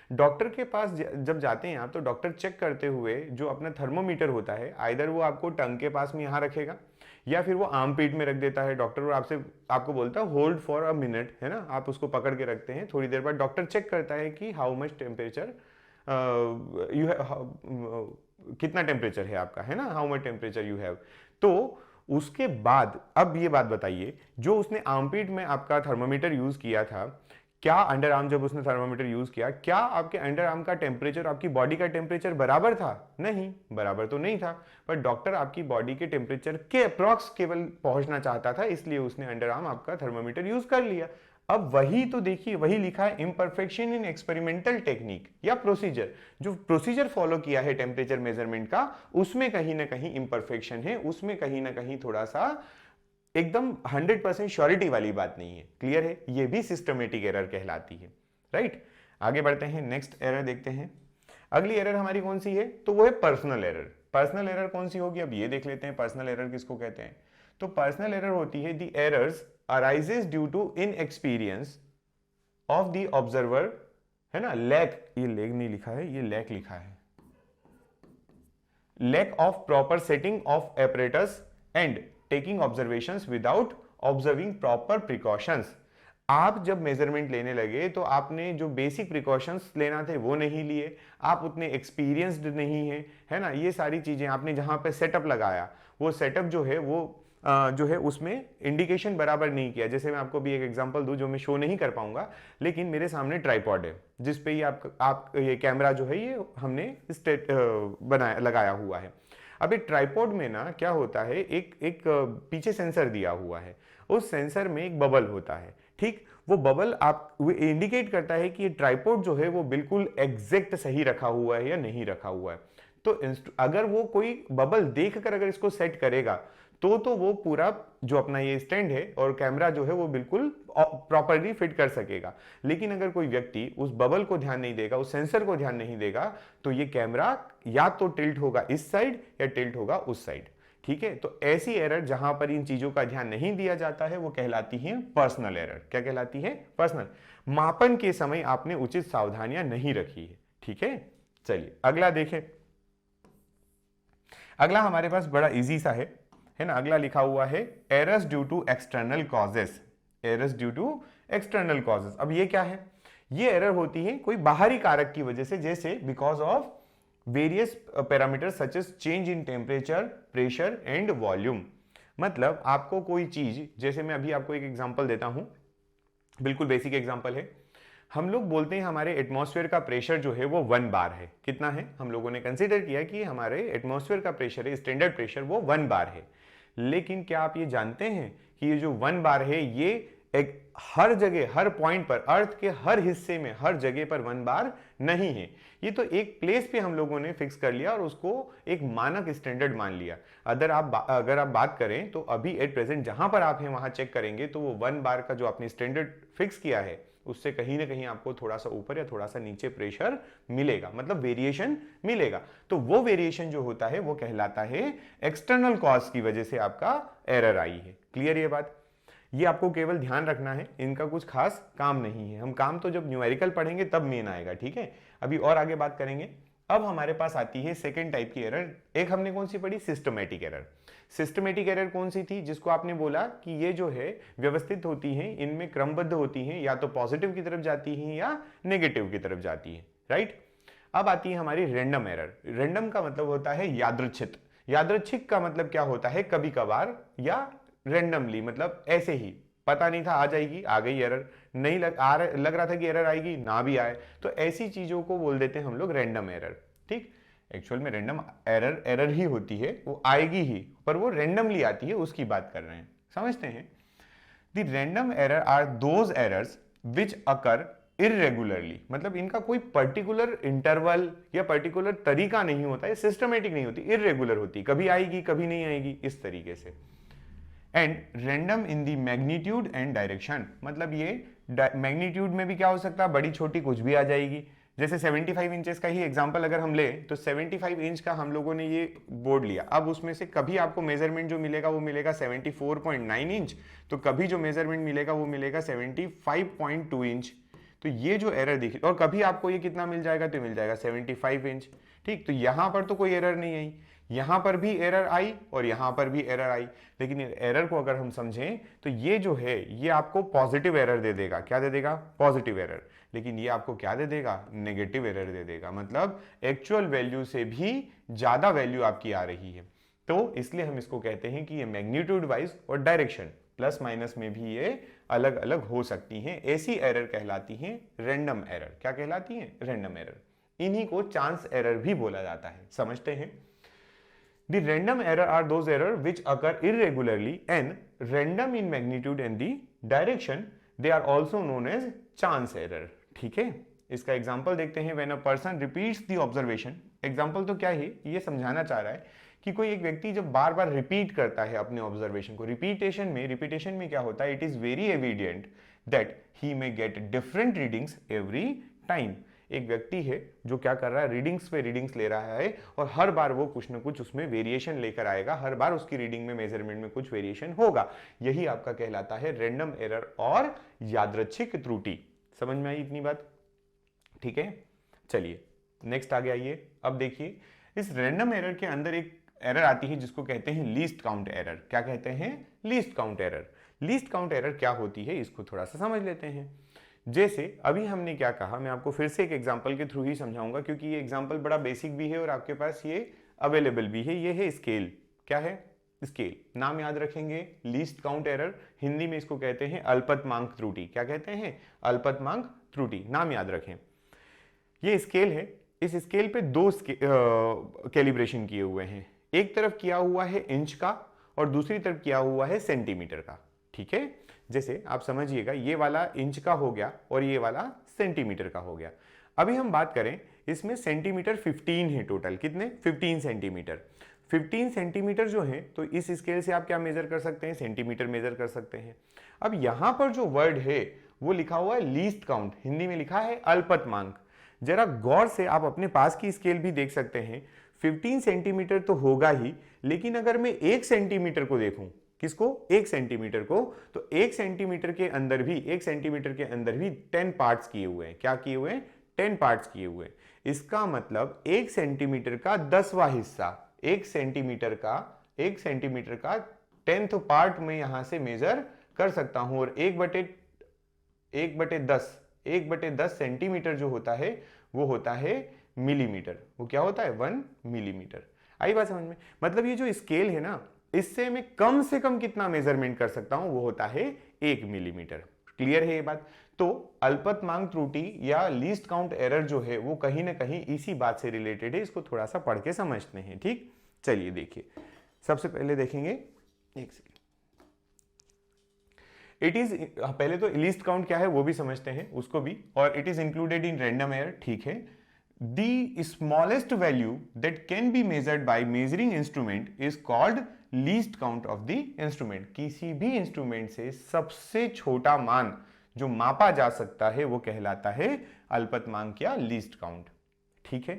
डॉक्टर के पास जब जाते हैं आप तो डॉक्टर चेक करते हुए जो अपना थर्मोमीटर होता है, आइदर वो आपको टंग के पास में यहाँ रखेगा या फिर वो आर्म पीट में रख देता है डॉक्टर, और आपको बोलता है होल्ड फॉर अ मिनट, है ना। आप उसको पकड़ के रखते हैं, थोड़ी देर बाद डॉक्टर चेक करता है कि how much temperature you have, कितना टेम्परेचर है आपका, है ना, how much temperature you have. तो उसके बाद अब ये बात बताइए, जो उसने आर्मपीट में आपका थर्मोमीटर यूज किया था, क्या अंडर आर्म जब उसने थर्मोमीटर यूज किया, क्या आपके अंडर आर्म का टेम्परेचर आपकी बॉडी का टेम्परेचर बराबर था? नहीं, बराबर तो नहीं था, पर डॉक्टर आपकी बॉडी के टेम्परेचर के अप्रॉक्स केवल पहुंचना चाहता था, इसलिए उसने अंडर आर्म आपका थर्मोमीटर यूज कर लिया। अब वही तो देखिए, वही लिखा है इम्परफेक्शन इन एक्सपेरिमेंटल टेक्निक या प्रोसीजर, जो प्रोसीजर फॉलो किया है टेम्परेचर मेजरमेंट का, उसमें कहीं ना कहीं इंपरफेक्शन है, उसमें कहीं ना कहीं थोड़ा सा एकदम 100% श्योरिटी वाली बात नहीं है। क्लियर है, ये भी सिस्टमेटिक एरर कहलाती है, राइट। आगे बढ़ते हैं, नेक्स्ट एरर देखते हैं। अगली एरर हमारी कौन सी है, तो वो है पर्सनल एरर। पर्सनल एरर कौन सी होगी, अब ये देख लेते हैं पर्सनल एरर किसको कहते हैं। तो पर्सनल एरर होती है the errors arises due to inexperience of the observer, है ना, लैक, ये लैक नहीं लिखा है, ये लैक लिखा है, lack of proper setting of apparatus and taking observations without observing proper precautions. आप जब मेजरमेंट लेने लगे तो आपने जो बेसिक प्रिकॉशंस लेना थे वो नहीं लिए, आप उतने एक्सपीरियंस्ड नहीं है, है ना। ये सारी चीजें आपने जहां पे सेटअप लगाया वो सेटअप जो है वो जो है उसमें इंडिकेशन बराबर नहीं किया। जैसे मैं आपको भी एक एग्जांपल दूं जो मैं शो नहीं कर पाऊंगा, लेकिन मेरे सामने ट्राइपॉड है जिस पे ये आप ये कैमरा जो है ये हमने बनाया लगाया हुआ है। अब एक ट्राइपॉड में ना क्या होता है, एक पीछे सेंसर दिया हुआ है, उस सेंसर में एक बबल होता है, ठीक। वो बबल आप इंडिकेट करता है कि ये ट्राइपॉड जो है वो बिल्कुल एग्जैक्ट सही रखा हुआ है या नहीं रखा हुआ है। तो अगर वो कोई बबल देखकर अगर इसको सेट करेगा तो वो पूरा जो अपना ये स्टैंड है और कैमरा जो है वो बिल्कुल प्रॉपरली फिट कर सकेगा। लेकिन अगर कोई व्यक्ति उस बबल को ध्यान नहीं देगा, उस सेंसर को ध्यान नहीं देगा, तो ये कैमरा या तो टिल्ट होगा इस साइड या टिल्ट होगा उस साइड, ठीक है। तो ऐसी एरर जहां पर इन चीजों का ध्यान नहीं दिया जाता है वो कहलाती है पर्सनल एरर। क्या कहलाती है? पर्सनल। मापन के समय आपने उचित सावधानियां नहीं रखी है, ठीक है। चलिए अगला देखें। अगला हमारे पास बड़ा इजी सा है ना। अगला लिखा हुआ है errors due to external causes. Errors due to external causes. अब ये क्या है? ये एरर होती है कोई बाहरी कारक की वजह से, जैसे because of various parameters such as change in temperature, pressure and volume. मतलब आपको कोई चीज, जैसे मैं अभी आपको एक एग्जांपल देता हूं, बिल्कुल बेसिक एग्जांपल है। हम लोग बोलते हैं हमारे एटमॉस्फेयर का प्रेशर जो है वो 1 बार है। कितना है? हम लोगों ने कंसीडर किया कि हमारे एटमॉस्फेयर का प्रेशर है, स्टैंडर्ड प्रेशर वो 1 बार है। लेकिन क्या आप ये जानते हैं कि ये जो 1 बार है ये एक हर जगह, हर पॉइंट पर, अर्थ के हर हिस्से में, हर जगह पर 1 बार नहीं है। ये तो एक प्लेस पे हम लोगों ने फिक्स कर लिया और उसको एक मानक स्टैंडर्ड मान लिया। अगर आप बात करें तो अभी एट प्रेजेंट जहां पर आप हैं वहां चेक करेंगे तो वो 1 बार का जो आपने स्टैंडर्ड फिक्स किया है उससे कहीं ना कहीं आपको थोड़ा सा ऊपर या थोड़ा सा नीचे प्रेशर मिलेगा, मतलब वेरिएशन मिलेगा। तो वो वेरिएशन जो होता है वो कहलाता है एक्सटर्नल कॉज की वजह से आपका एरर आई है। क्लियर ये बात? ये आपको केवल ध्यान रखना है, इनका कुछ खास काम नहीं है। हम काम तो जब न्यूमेरिकल पढ़ेंगे तब मेन आएगा, ठीक है। अभी और आगे बात करेंगे। अब हमारे पास आती है सेकेंड टाइप की एरर। एक हमने कौन सी पढ़ी? Systematic error. सिस्टमैटिक एरर कौन सी थी? जिसको आपने बोला कि ये जो है व्यवस्थित होती हैं, इनमें क्रमबद्ध होती हैं, या तो पॉजिटिव की तरफ जाती हैं या नेगेटिव की तरफ जाती है, राइट। अब आती है हमारी रैंडम एरर। रैंडम का मतलब होता है यादृच्छिक। यादृच्छिक का मतलब क्या होता है? कभी कभार या रैंडमली, मतलब ऐसे ही पता नहीं था आ जाएगी, आ गई एरर। नहीं लग रहा था कि एरर आएगी, ना भी आए, तो ऐसी चीजों को बोल देते हैं हम लोग रैंडम एरर, ठीक। एक्चुअल में रैंडम एरर ही होती है, वो आएगी ही, पर वो रैंडमली आती है, उसकी बात कर रहे हैं, समझते हैं। The random error are those errors which occur irregularly. मतलब इनका कोई पर्टिकुलर इंटरवल या पर्टिकुलर तरीका नहीं होता है, सिस्टमेटिक नहीं होती, इरेगुलर होती, कभी आएगी कभी नहीं आएगी, इस तरीके से। And random in the magnitude and direction. मतलब ये मैग्नीट्यूड में भी क्या हो सकता है? बड़ी छोटी कुछ भी आ जाएगी। जैसे 75 इंचेस का ही एग्जांपल अगर हम ले तो 75 इंच का हम लोगों ने ये बोर्ड लिया। अब उसमें से कभी आपको मेजरमेंट जो मिलेगा वो मिलेगा 74.9 इंच, तो कभी जो मेजरमेंट मिलेगा वो मिलेगा 75.2 इंच। तो ये जो एरर दिखी, और कभी आपको ये कितना मिल जाएगा? तो मिल जाएगा 75 इंच, ठीक। तो यहां पर तो कोई एरर नहीं आई, यहां पर भी एरर आई और यहां पर भी एरर आई। लेकिन एरर को अगर हम समझें तो ये जो है ये आपको पॉजिटिव एरर दे देगा। क्या दे देगा? Positive error. लेकिन ये आपको क्या दे देगा? नेगेटिव एरर दे देगा। मतलब एक्चुअल वैल्यू से भी ज्यादा वैल्यू आपकी आ रही है। तो इसलिए हम इसको कहते हैं कि ये मैग्नीट्यूड वाइज और डायरेक्शन प्लस माइनस में भी ये अलग अलग हो सकती हैं। ऐसी एरर कहलाती हैं रैंडम एरर। क्या कहलाती हैं? Random error. इन्हीं को चांस एरर भी बोला जाता है, समझते हैं। The random error are those errors which occur irregularly and random in magnitude and the direction. They are also known as chance error. ठीक है, इसका एग्जाम्पल देखते हैं। When a person repeats the observation, example तो क्या है, ये समझाना चाह रहा है कि कोई एक व्यक्ति जब बार बार रिपीट करता है अपने ऑब्जर्वेशन को, रिपीटेशन में क्या होता है? It is very evident that he may get different readings every time. एक व्यक्ति है जो क्या कर रहा है? रीडिंग्स पे रीडिंग्स ले रहा है और हर बार वो कुछ ना कुछ उसमें वेरिएशन लेकर आएगा, हर बार उसकी रीडिंग में, मेजरमेंट में कुछ वेरिएशन होगा। यही आपका कहलाता है रैंडम एरर और यादृच्छिक त्रुटि। समझ में आई इतनी बात? ठीक है, चलिए नेक्स्ट आगे आइए। अब देखिए इस रैंडम एरर के अंदर एक एरर आती है जिसको कहते हैं लीस्ट काउंट एरर। क्या कहते हैं? Least count error. Least count error क्या होती है इसको थोड़ा सा समझ लेते हैं। जैसे अभी हमने क्या कहा, मैं आपको फिर से एक एग्जांपल के थ्रू ही समझाऊंगा क्योंकि ये एग्जांपल बड़ा बेसिक भी है और आपके पास ये अवेलेबल भी है। ये है स्केल। क्या है? स्केल। नाम याद रखेंगे, लीस्ट काउंट एरर, हिंदी में इसको कहते हैं अल्पतमांक त्रुटि। क्या कहते हैं? अल्पतमांक त्रुटि। नाम याद रखें। ये स्केल है। इस स्केल पे दो कैलिब्रेशन किए हुए हैं। एक तरफ किया हुआ है इंच का और दूसरी तरफ किया हुआ है सेंटीमीटर का। ठीक है, जैसे आप समझिएगा ये वाला इंच का हो गया और ये वाला सेंटीमीटर का हो गया। अभी हम बात करें, इसमें सेंटीमीटर 15 है टोटल। कितने? 15 सेंटीमीटर। 15 सेंटीमीटर जो है तो इस स्केल से आप क्या मेजर कर सकते हैं? सेंटीमीटर मेजर कर सकते हैं। अब यहां पर जो वर्ड है वो लिखा हुआ है लीस्ट काउंट, हिंदी में लिखा है अल्पतमांक। जरा गौर से आप अपने पास की स्केल भी देख सकते हैं। 15 सेंटीमीटर तो होगा ही, लेकिन अगर मैं 1 सेंटीमीटर को देखूं, किसको? 1 सेंटीमीटर को, तो 1 सेंटीमीटर के अंदर भी 1 सेंटीमीटर के अंदर भी 10 पार्ट्स किए हुए हैं। क्या किए हुए हैं? 10 पार्ट्स किए हुए हैं। इसका मतलब 1 सेंटीमीटर का 10वां हिस्सा, 1 सेंटीमीटर का 10th पार्ट में यहां से मेजर कर सकता हूं। और 1/10 सेंटीमीटर जो होता है वो होता है मिलीमीटर। वो क्या होता है? 1 मिलीमीटर। आई बात समझ में? मतलब ये जो स्केल है ना, इससे मैं कम से कम कितना मेजरमेंट कर सकता हूं? वो होता है 1 मिलीमीटर। क्लियर है ये बात? तो अल्पतमांक त्रुटि या लीस्ट काउंट एरर जो है वो कहीं ना कहीं इसी बात से रिलेटेड है। इसको थोड़ा सा पढ़ के समझते हैं। ठीक, चलिए देखिए। सबसे पहले देखेंगे, एक सेकेंड, इट इज, पहले तो लीस्ट काउंट क्या है वो भी समझते हैं उसको भी। और it is included in random error. ठीक है, the smallest value that can be measured by measuring instrument is called least count of the instrument. किसी भी इंस्ट्रूमेंट से सबसे छोटा मान जो मापा जा सकता है वो कहलाता है अल्पतमांक या लीस्ट काउंट। ठीक है,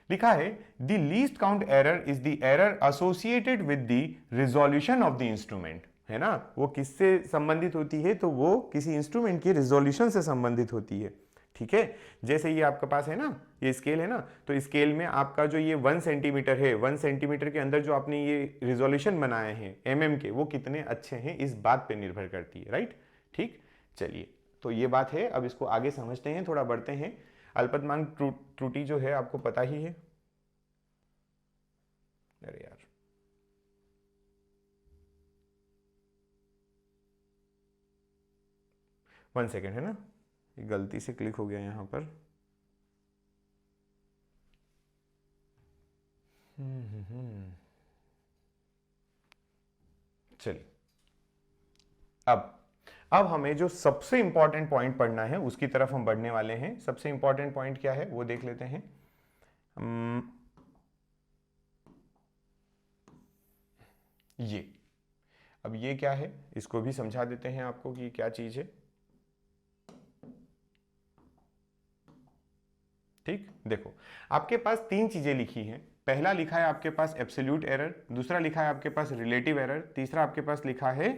लिखा है the least count error is the error associated with the resolution of the instrument. है ना, वो किससे संबंधित होती है? तो वो किसी इंस्ट्रूमेंट के रिजोल्यूशन से संबंधित होती है। ठीक है, जैसे ये आपके पास है ना, ये स्केल है ना, तो स्केल में आपका जो ये 1 सेंटीमीटर है, 1 सेंटीमीटर के अंदर जो आपने ये रिजोल्यूशन बनाए हैं एमएम के, वो कितने अच्छे हैं इस बात पे निर्भर करती है। राइट, ठीक, चलिए, तो ये बात है। अब इसको आगे समझते हैं, थोड़ा बढ़ते हैं। अल्पतमांक त्रुटि जो है आपको पता ही है। अरे यार, वन सेकेंड, है ना, गलती से क्लिक हो गया यहां पर। चलिए, अब हमें जो सबसे इंपॉर्टेंट पॉइंट पढ़ना है उसकी तरफ हम बढ़ने वाले हैं। सबसे इंपॉर्टेंट पॉइंट क्या है वो देख लेते हैं। ये, अब ये क्या है इसको भी समझा देते हैं आपको कि क्या चीज है। ठीक, देखो, आपके पास 3 चीजें लिखी हैं। पहला लिखा है आपके पास एब्सोल्यूट एरर, दूसरा लिखा है आपके पास रिलेटिव एरर, तीसरा आपके पास लिखा है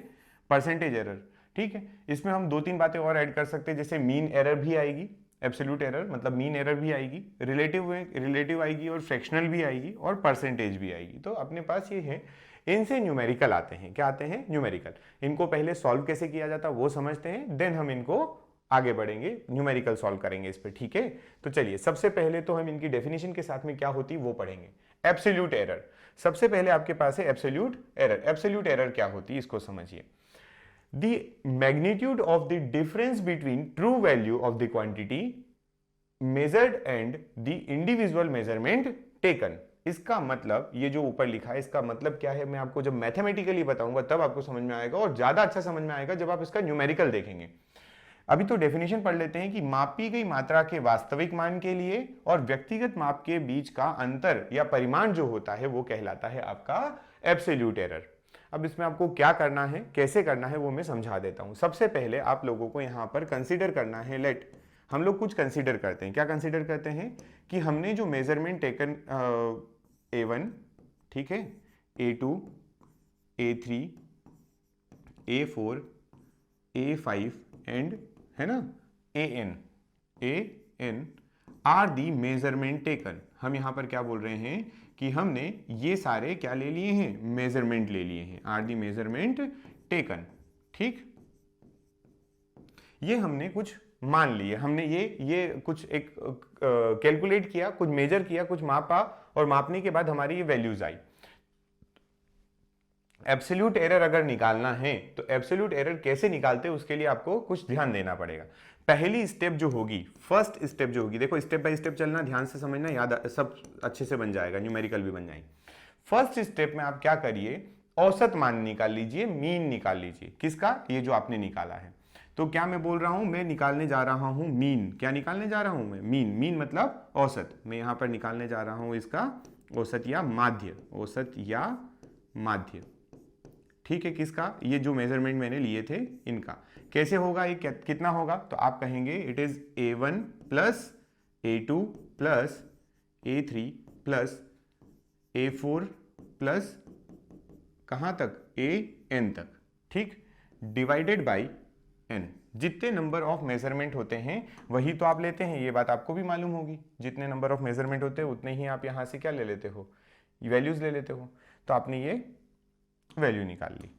परसेंटेज एरर। ठीक है, इसमें हम 2-3 बातें और ऐड कर सकते हैं, जैसे मीन एरर भी आएगी, एब्सोल्यूट एरर मतलब मीन एरर भी आएगी, रिलेटिव आएगी और फ्रैक्शनल भी आएगी और परसेंटेज भी आएगी। तो अपने पास ये है, इनसे न्यूमेरिकल आते हैं। क्या आते हैं? न्यूमेरिकल। इनको पहले सॉल्व कैसे किया जाता है वो समझते हैं, देन हम इनको आगे बढ़ेंगे, न्यूमेरिकल सॉल्व करेंगे इस पे। ठीक है, तो चलिए, सबसे पहले तो हम इनकी डेफिनेशन के साथ में क्या होती है वो पढ़ेंगे। एब्सोल्यूट एरर, सबसे पहले आपके पास है एब्सोल्यूट एरर। एब्सोल्यूट एरर क्या होती है इसको समझिए। The magnitude of the difference between true value of the quantity measured and the individual measurement taken। इसका मतलब, ये जो ऊपर लिखा है इसका मतलब क्या है मैं आपको जब मैथमेटिकली बताऊंगा तब आपको समझ में आएगा, और ज्यादा अच्छा समझ में आएगा जब आप इसका न्यूमेरिकल देखेंगे। अभी तो डेफिनेशन पढ़ लेते हैं कि मापी गई मात्रा के वास्तविक मान के लिए और व्यक्तिगत माप के बीच का अंतर या परिमाण जो होता है वो कहलाता है आपका एब्सोल्यूट एरर। अब इसमें आपको क्या करना है, कैसे करना है वो मैं समझा देता हूं। सबसे पहले आप लोगों को यहां पर कंसीडर करना है, लेट हम लोग कुछ कंसीडर करते हैं। क्या कंसीडर करते हैं कि हमने जो मेजरमेंट टेकन A1, ठीक है, A2, A3, A4, A5 and, है ना, AN are the measurement taken. हम यहां पर क्या बोल रहे हैं कि हमने ये सारे क्या ले लिए हैं, मेजरमेंट ले लिए हैं, आर दी मेजरमेंट टेकन। ठीक, ये हमने कुछ मान लिए, हमने ये कुछ एक कैलकुलेट किया, कुछ मेजर किया, कुछ मापा, और मापने के बाद हमारी ये वैल्यूज आई। एब्सोल्यूट एरर अगर निकालना है तो एब्सोल्यूट एरर कैसे निकालते हैं उसके लिए आपको कुछ ध्यान देना पड़ेगा। पहली स्टेप जो होगी, फर्स्ट स्टेप जो होगी, देखो स्टेप बाय स्टेप चलना, ध्यान से समझना, याद सब अच्छे से बन जाएगा, न्यूमेरिकल भी बन जाएंगे। फर्स्ट स्टेप में आप क्या करिए, औसत मान निकाल लीजिए, मीन निकाल लीजिए। किसका, ये जो आपने निकाला है। तो क्या मैं बोल रहा हूं, मैं निकालने जा रहा हूं मीन। क्या निकालने जा रहा हूं मैं, मीन। मीन मतलब औसत। मैं यहां पर निकालने जा रहा हूं इसका औसत या माध्य, औसत या माध्य। ठीक है, किसका, ये जो मेजरमेंट मैंने लिए थे इनका। कैसे होगा ये, कितना होगा, तो आप कहेंगे it is A1 plus A2 plus A3 plus A4 plus कहां तक, AN तक। ठीक, डिवाइडेड बाई n। जितने नंबर ऑफ मेजरमेंट होते हैं वही तो आप लेते हैं, ये बात आपको भी मालूम होगी। जितने नंबर ऑफ मेजरमेंट होते हैं उतने ही आप यहां से क्या ले लेते हो, वैल्यूज ले लेते हो। तो आपने ये वैल्यू निकाल ली।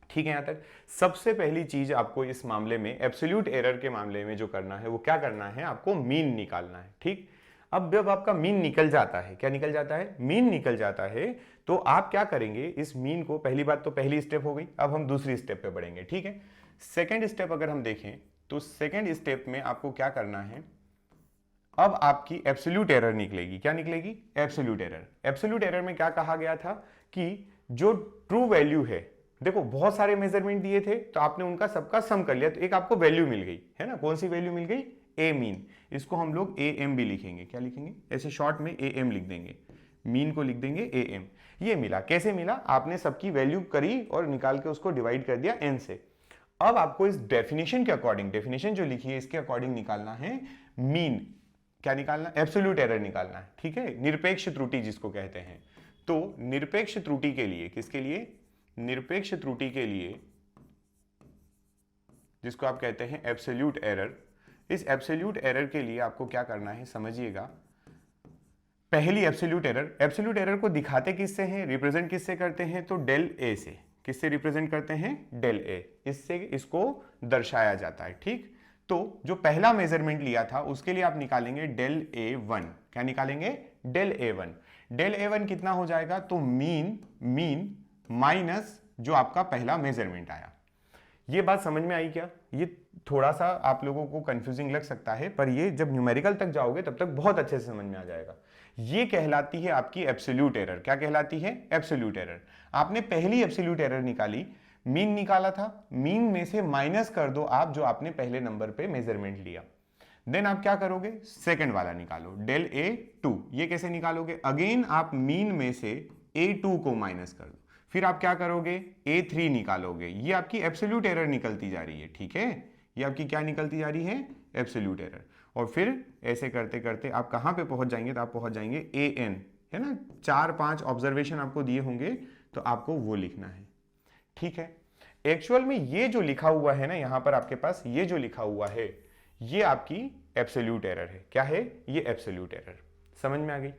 ठीक है, यहां तक। सबसे पहली चीज आपको इस मामले में, एब्सोल्यूट एरर के मामले में जो करना है वो क्या करना है, आपको मीन निकालना है। ठीक, अब जब आपका मीन निकल जाता है, क्या निकल जाता है, मीन निकल जाता है, तो आप क्या करेंगे, इस मीन को, पहली बात तो पहली स्टेप हो गई, अब हम दूसरी स्टेप पे बढ़ेंगे। ठीक है, सेकेंड स्टेप अगर हम देखें तो सेकेंड स्टेप में आपको क्या करना है, अब आपकी एब्सोल्यूट एरर निकलेगी। क्या निकलेगी, एब्सोल्यूट एरर। एब्सोल्यूट एरर में क्या कहा गया था कि जो ट्रू वैल्यू है, देखो बहुत सारे मेजरमेंट दिए थे तो आपने उनका सबका सम कर लिया, तो एक आपको वैल्यू मिल गई है ना। कौन सी वैल्यू मिल गई, ए मीन। इसको हम लोग AM भी लिखेंगे। क्या लिखेंगे, ऐसे शॉर्ट में AM लिख देंगे, मीन को लिख देंगे AM। ये मिला, कैसे मिला, आपने सबकी वैल्यू करी और निकाल के उसको डिवाइड कर दिया n से। अब आपको इस डेफिनेशन के अकॉर्डिंग, डेफिनेशन जो लिखी है इसके अकॉर्डिंग निकालना है मीन। क्या निकालना, एब्सोल्यूट एरर निकालना है। ठीक है, निरपेक्ष त्रुटि जिसको कहते हैं। तो निरपेक्ष त्रुटि के लिए, किसके लिए, निरपेक्ष त्रुटि के लिए, जिसको आप कहते हैं एब्सोल्यूट एरर, इस एब्सोल्यूट एरर के लिए आपको क्या करना है, समझिएगा। पहली एब्सोल्यूट एरर, एब्सोल्यूट एरर को दिखाते किससे हैं, रिप्रेजेंट किससे करते हैं, तो डेल A से। किससे रिप्रेजेंट करते हैं, डेल A, इससे इसको दर्शाया जाता है। ठीक, तो जो पहला मेजरमेंट लिया था उसके लिए आप निकालेंगे डेल A1। क्या निकालेंगे, डेल A1। डेल A1 कितना हो जाएगा, तो मीन माइनस जो आपका पहला मेजरमेंट आया। ये बात समझ में आई क्या, ये थोड़ा सा आप लोगों को कंफ्यूजिंग लग सकता है, पर ये जब न्यूमेरिकल तक जाओगे तब तक बहुत अच्छे से समझ में आ जाएगा। ये कहलाती है आपकी एब्सोल्यूट एरर। क्या कहलाती है, एब्सोल्यूट एरर। आपने पहली एब्सोल्यूट एरर निकाली, मीन निकाला था, मीन में से माइनस कर दो आप जो आपने पहले नंबर पे मेजरमेंट लिया। देन आप क्या करोगे, सेकंड वाला निकालो, डेल A2। ये कैसे निकालोगे, अगेन आप मीन में से A2 को माइनस कर दो, फिर आप क्या करोगे, A3 निकालोगे। ये आपकी एब्सोल्यूट एरर निकलती जा रही है। ठीक है, ये आपकी क्या निकलती जा रही है, एब्सोल्यूट एरर। और फिर ऐसे करते करते आप कहां पे पहुंच जाएंगे, तो आप पहुंच जाएंगे AN, है ना। 4-5 ऑब्जर्वेशन आपको दिए होंगे तो आपको वो लिखना है। ठीक है, एक्चुअल में ये जो लिखा हुआ है ना यहां पर आपके पास, ये जो लिखा हुआ है ये आपकी एब्सोल्यूट एरर है। क्या है, ये एब्सोल्यूट एरर। समझ में आ गई।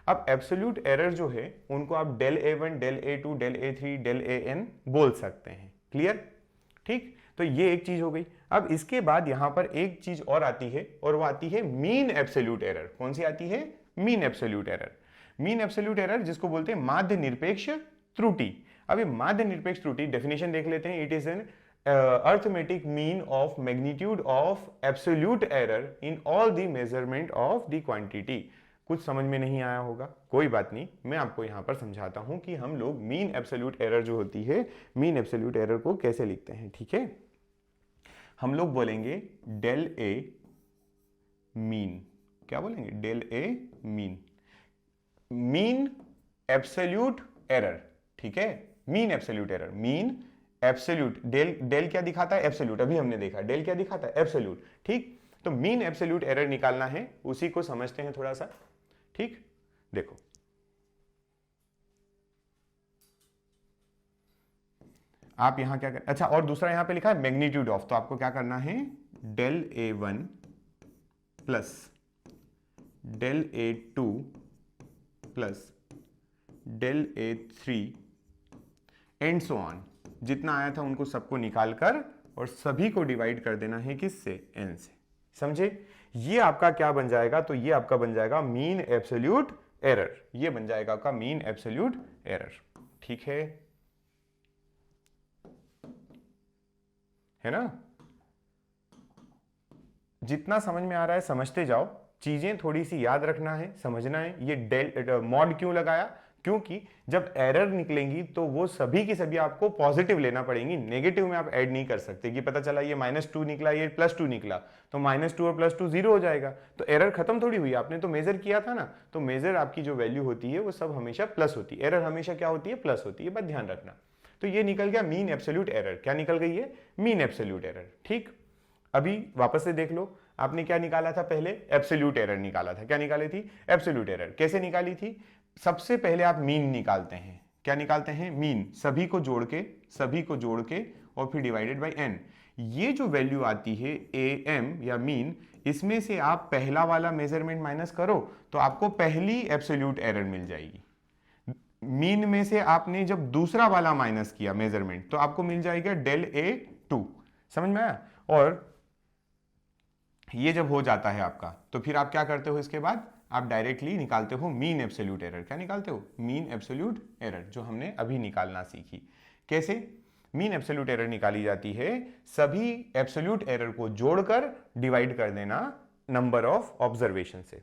अब एब्सोल्यूट एरर जो है उनको आप del A1, del A2, del A3, del AN बोल सकते हैं। क्लियर, ठीक, तो ये एक चीज हो गई। अब इसके बाद यहां पर एक चीज और आती है, और वो आती है मीन एब्सोल्यूट एरर। कौन सी आती है, mean absolute error. Mean absolute error जिसको बोलते हैं माध्य निरपेक्ष त्रुटि। अब ये माध्य निरपेक्ष त्रुटि डेफिनेशन देख लेते हैं। It is an arithmetic mean of magnitude of absolute error in all the measurement of the quantity. कुछ समझ में नहीं आया होगा, कोई बात नहीं, मैं आपको यहां पर समझाता हूं कि हम लोग मीन एब्सोल्यूट एरर जो होती है, मीन एब्सोल्यूट एरर को कैसे लिखते हैं। ठीक है, हम लोग बोलेंगे डेल A मीन। क्या बोलेंगे, del A mean, mean absolute error. ठीक है, mean absolute error, mean absolute, del क्या दिखाता है, एब्सोल्यूट। अभी हमने देखा डेल क्या दिखाता है, एब्सोल्यूट। ठीक, तो मीन एब्सोल्यूट एरर निकालना है, उसी को समझते हैं थोड़ा सा। ठीक, देखो आप यहां क्या कर, अच्छा, और दूसरा यहां पे लिखा है मैग्नीट्यूड ऑफ, तो आपको क्या करना है, del A1 plus del A2 plus del A3 and so on, जितना आया था उनको सबको निकाल कर और सभी को डिवाइड कर देना है किससे, n से। समझे? ये आपका क्या बन जाएगा, तो ये आपका बन जाएगा मीन एब्सोल्यूट एरर। ये बन जाएगा आपका मीन एब्सोल्यूट एरर। ठीक है ना? जितना समझ में आ रहा है समझते जाओ, चीजें थोड़ी सी याद रखना है, समझना है। ये डेल मॉड क्यों लगाया, क्योंकि जब एरर निकलेंगी तो वो सभी की सभी आपको पॉजिटिव लेना पड़ेंगी, नेगेटिव में आप ऐड नहीं कर सकते कि पता चला ये -2 निकला, ये +2 निकला, तो -2 और +2 0 हो जाएगा, तो एरर खत्म थोड़ी हुई। आपने तो मेजर किया था ना, तो मेजर आपकी जो वैल्यू होती है वो सब हमेशा प्लस होती है, एरर हमेशा क्या होती है, प्लस होती है, बस ध्यान रखना। तो ये निकल गया मीन एब्सोल्यूट एरर। क्या निकल गई है, मीन एब्सोल्यूट एरर। ठीक, अभी वापस से देख लो, आपने क्या निकाला था पहले, एब्सोल्यूट एरर निकाला था। क्या निकाली थी, एब्सोल्यूट एरर। कैसे निकाली थी, सबसे पहले आप मीन निकालते हैं। क्या निकालते हैं, मीन, सभी को जोड़ के और फिर डिवाइडेड बाय n। ये जो वैल्यू आती है am या मीन, इसमें से आप पहला वाला मेजरमेंट माइनस करो तो आपको पहली एब्सोल्यूट एरर मिल जाएगी। मीन में से आपने जब दूसरा वाला माइनस किया मेजरमेंट तो आपको मिल जाएगा del A2। समझ में आया? और ये जब हो जाता है आपका, तो फिर आप क्या करते हो, इसके बाद आप डायरेक्टली निकालते हो मीन एब्सोल्यूट एरर। क्या निकालते हो, मीन एब्सोल्यूट एरर, जो हमने अभी निकालना सीखी। कैसे मीन एब्सोल्यूट एरर निकाली जाती है, सभी एब्सोल्यूट एरर को जोड़कर डिवाइड कर देना नंबर ऑफ ऑब्जर्वेशन से।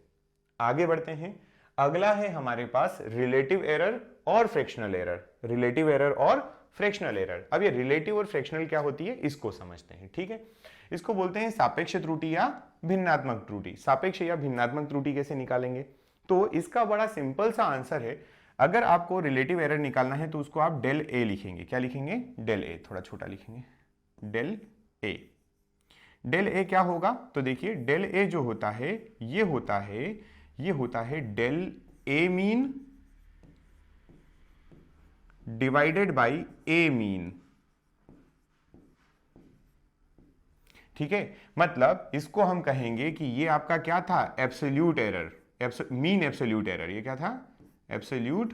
आगे बढ़ते हैं, अगला है हमारे पास रिलेटिव एरर और फ्रैक्शनल एरर। रिलेटिव एरर और फ्रैक्शनल एरर। अब ये रिलेटिव और फ्रैक्शनल क्या होती है, इसको समझते हैं। ठीक है, इसको बोलते हैं सापेक्ष त्रुटि या भिन्नात्मक त्रुटि। सापेक्ष या भिन्नात्मक त्रुटि कैसे निकालेंगे, तो इसका बड़ा सिंपल सा आंसर है। अगर आपको रिलेटिव एरर निकालना है तो उसको आप del A लिखेंगे। क्या लिखेंगे, del A, थोड़ा छोटा लिखेंगे, del A। del A क्या होगा, तो देखिए del A जो होता है ये होता है del A mean divided by A mean. ठीक है, मतलब इसको हम कहेंगे कि ये आपका क्या था, absolute error, mean absolute error. ये क्या था, एब्सोल्यूट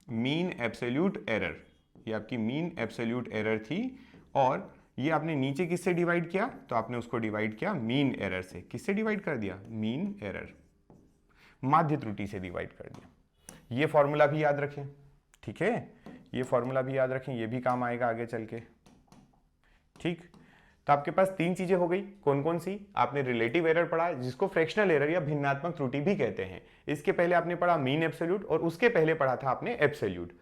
मीन एब्सोल्यूट एरर। ये आपकी मीन एब्सोल्यूट एरर थी। और ये आपने नीचे किससे डिवाइड किया, तो आपने उसको डिवाइड किया मीन एरर से। किससे डिवाइड कर दिया, मीन एरर, माध्य त्रुटि से डिवाइड कर दिया। ये फॉर्मूला भी याद रखें। ठीक है, ये फॉर्मूला भी याद रखें, ये भी काम आएगा आगे चल के। ठीक, तो आपके पास तीन चीजें हो गई। कौन कौन सी, आपने रिलेटिव एरर पढ़ा, जिसको फ्रैक्शनल एरर या भिन्नात्मक त्रुटि भी कहते हैं। इसके पहले आपने पढ़ा मीन एब्सोल्यूट, और उसके पहले पढ़ा था आपने एब्सोल्यूट।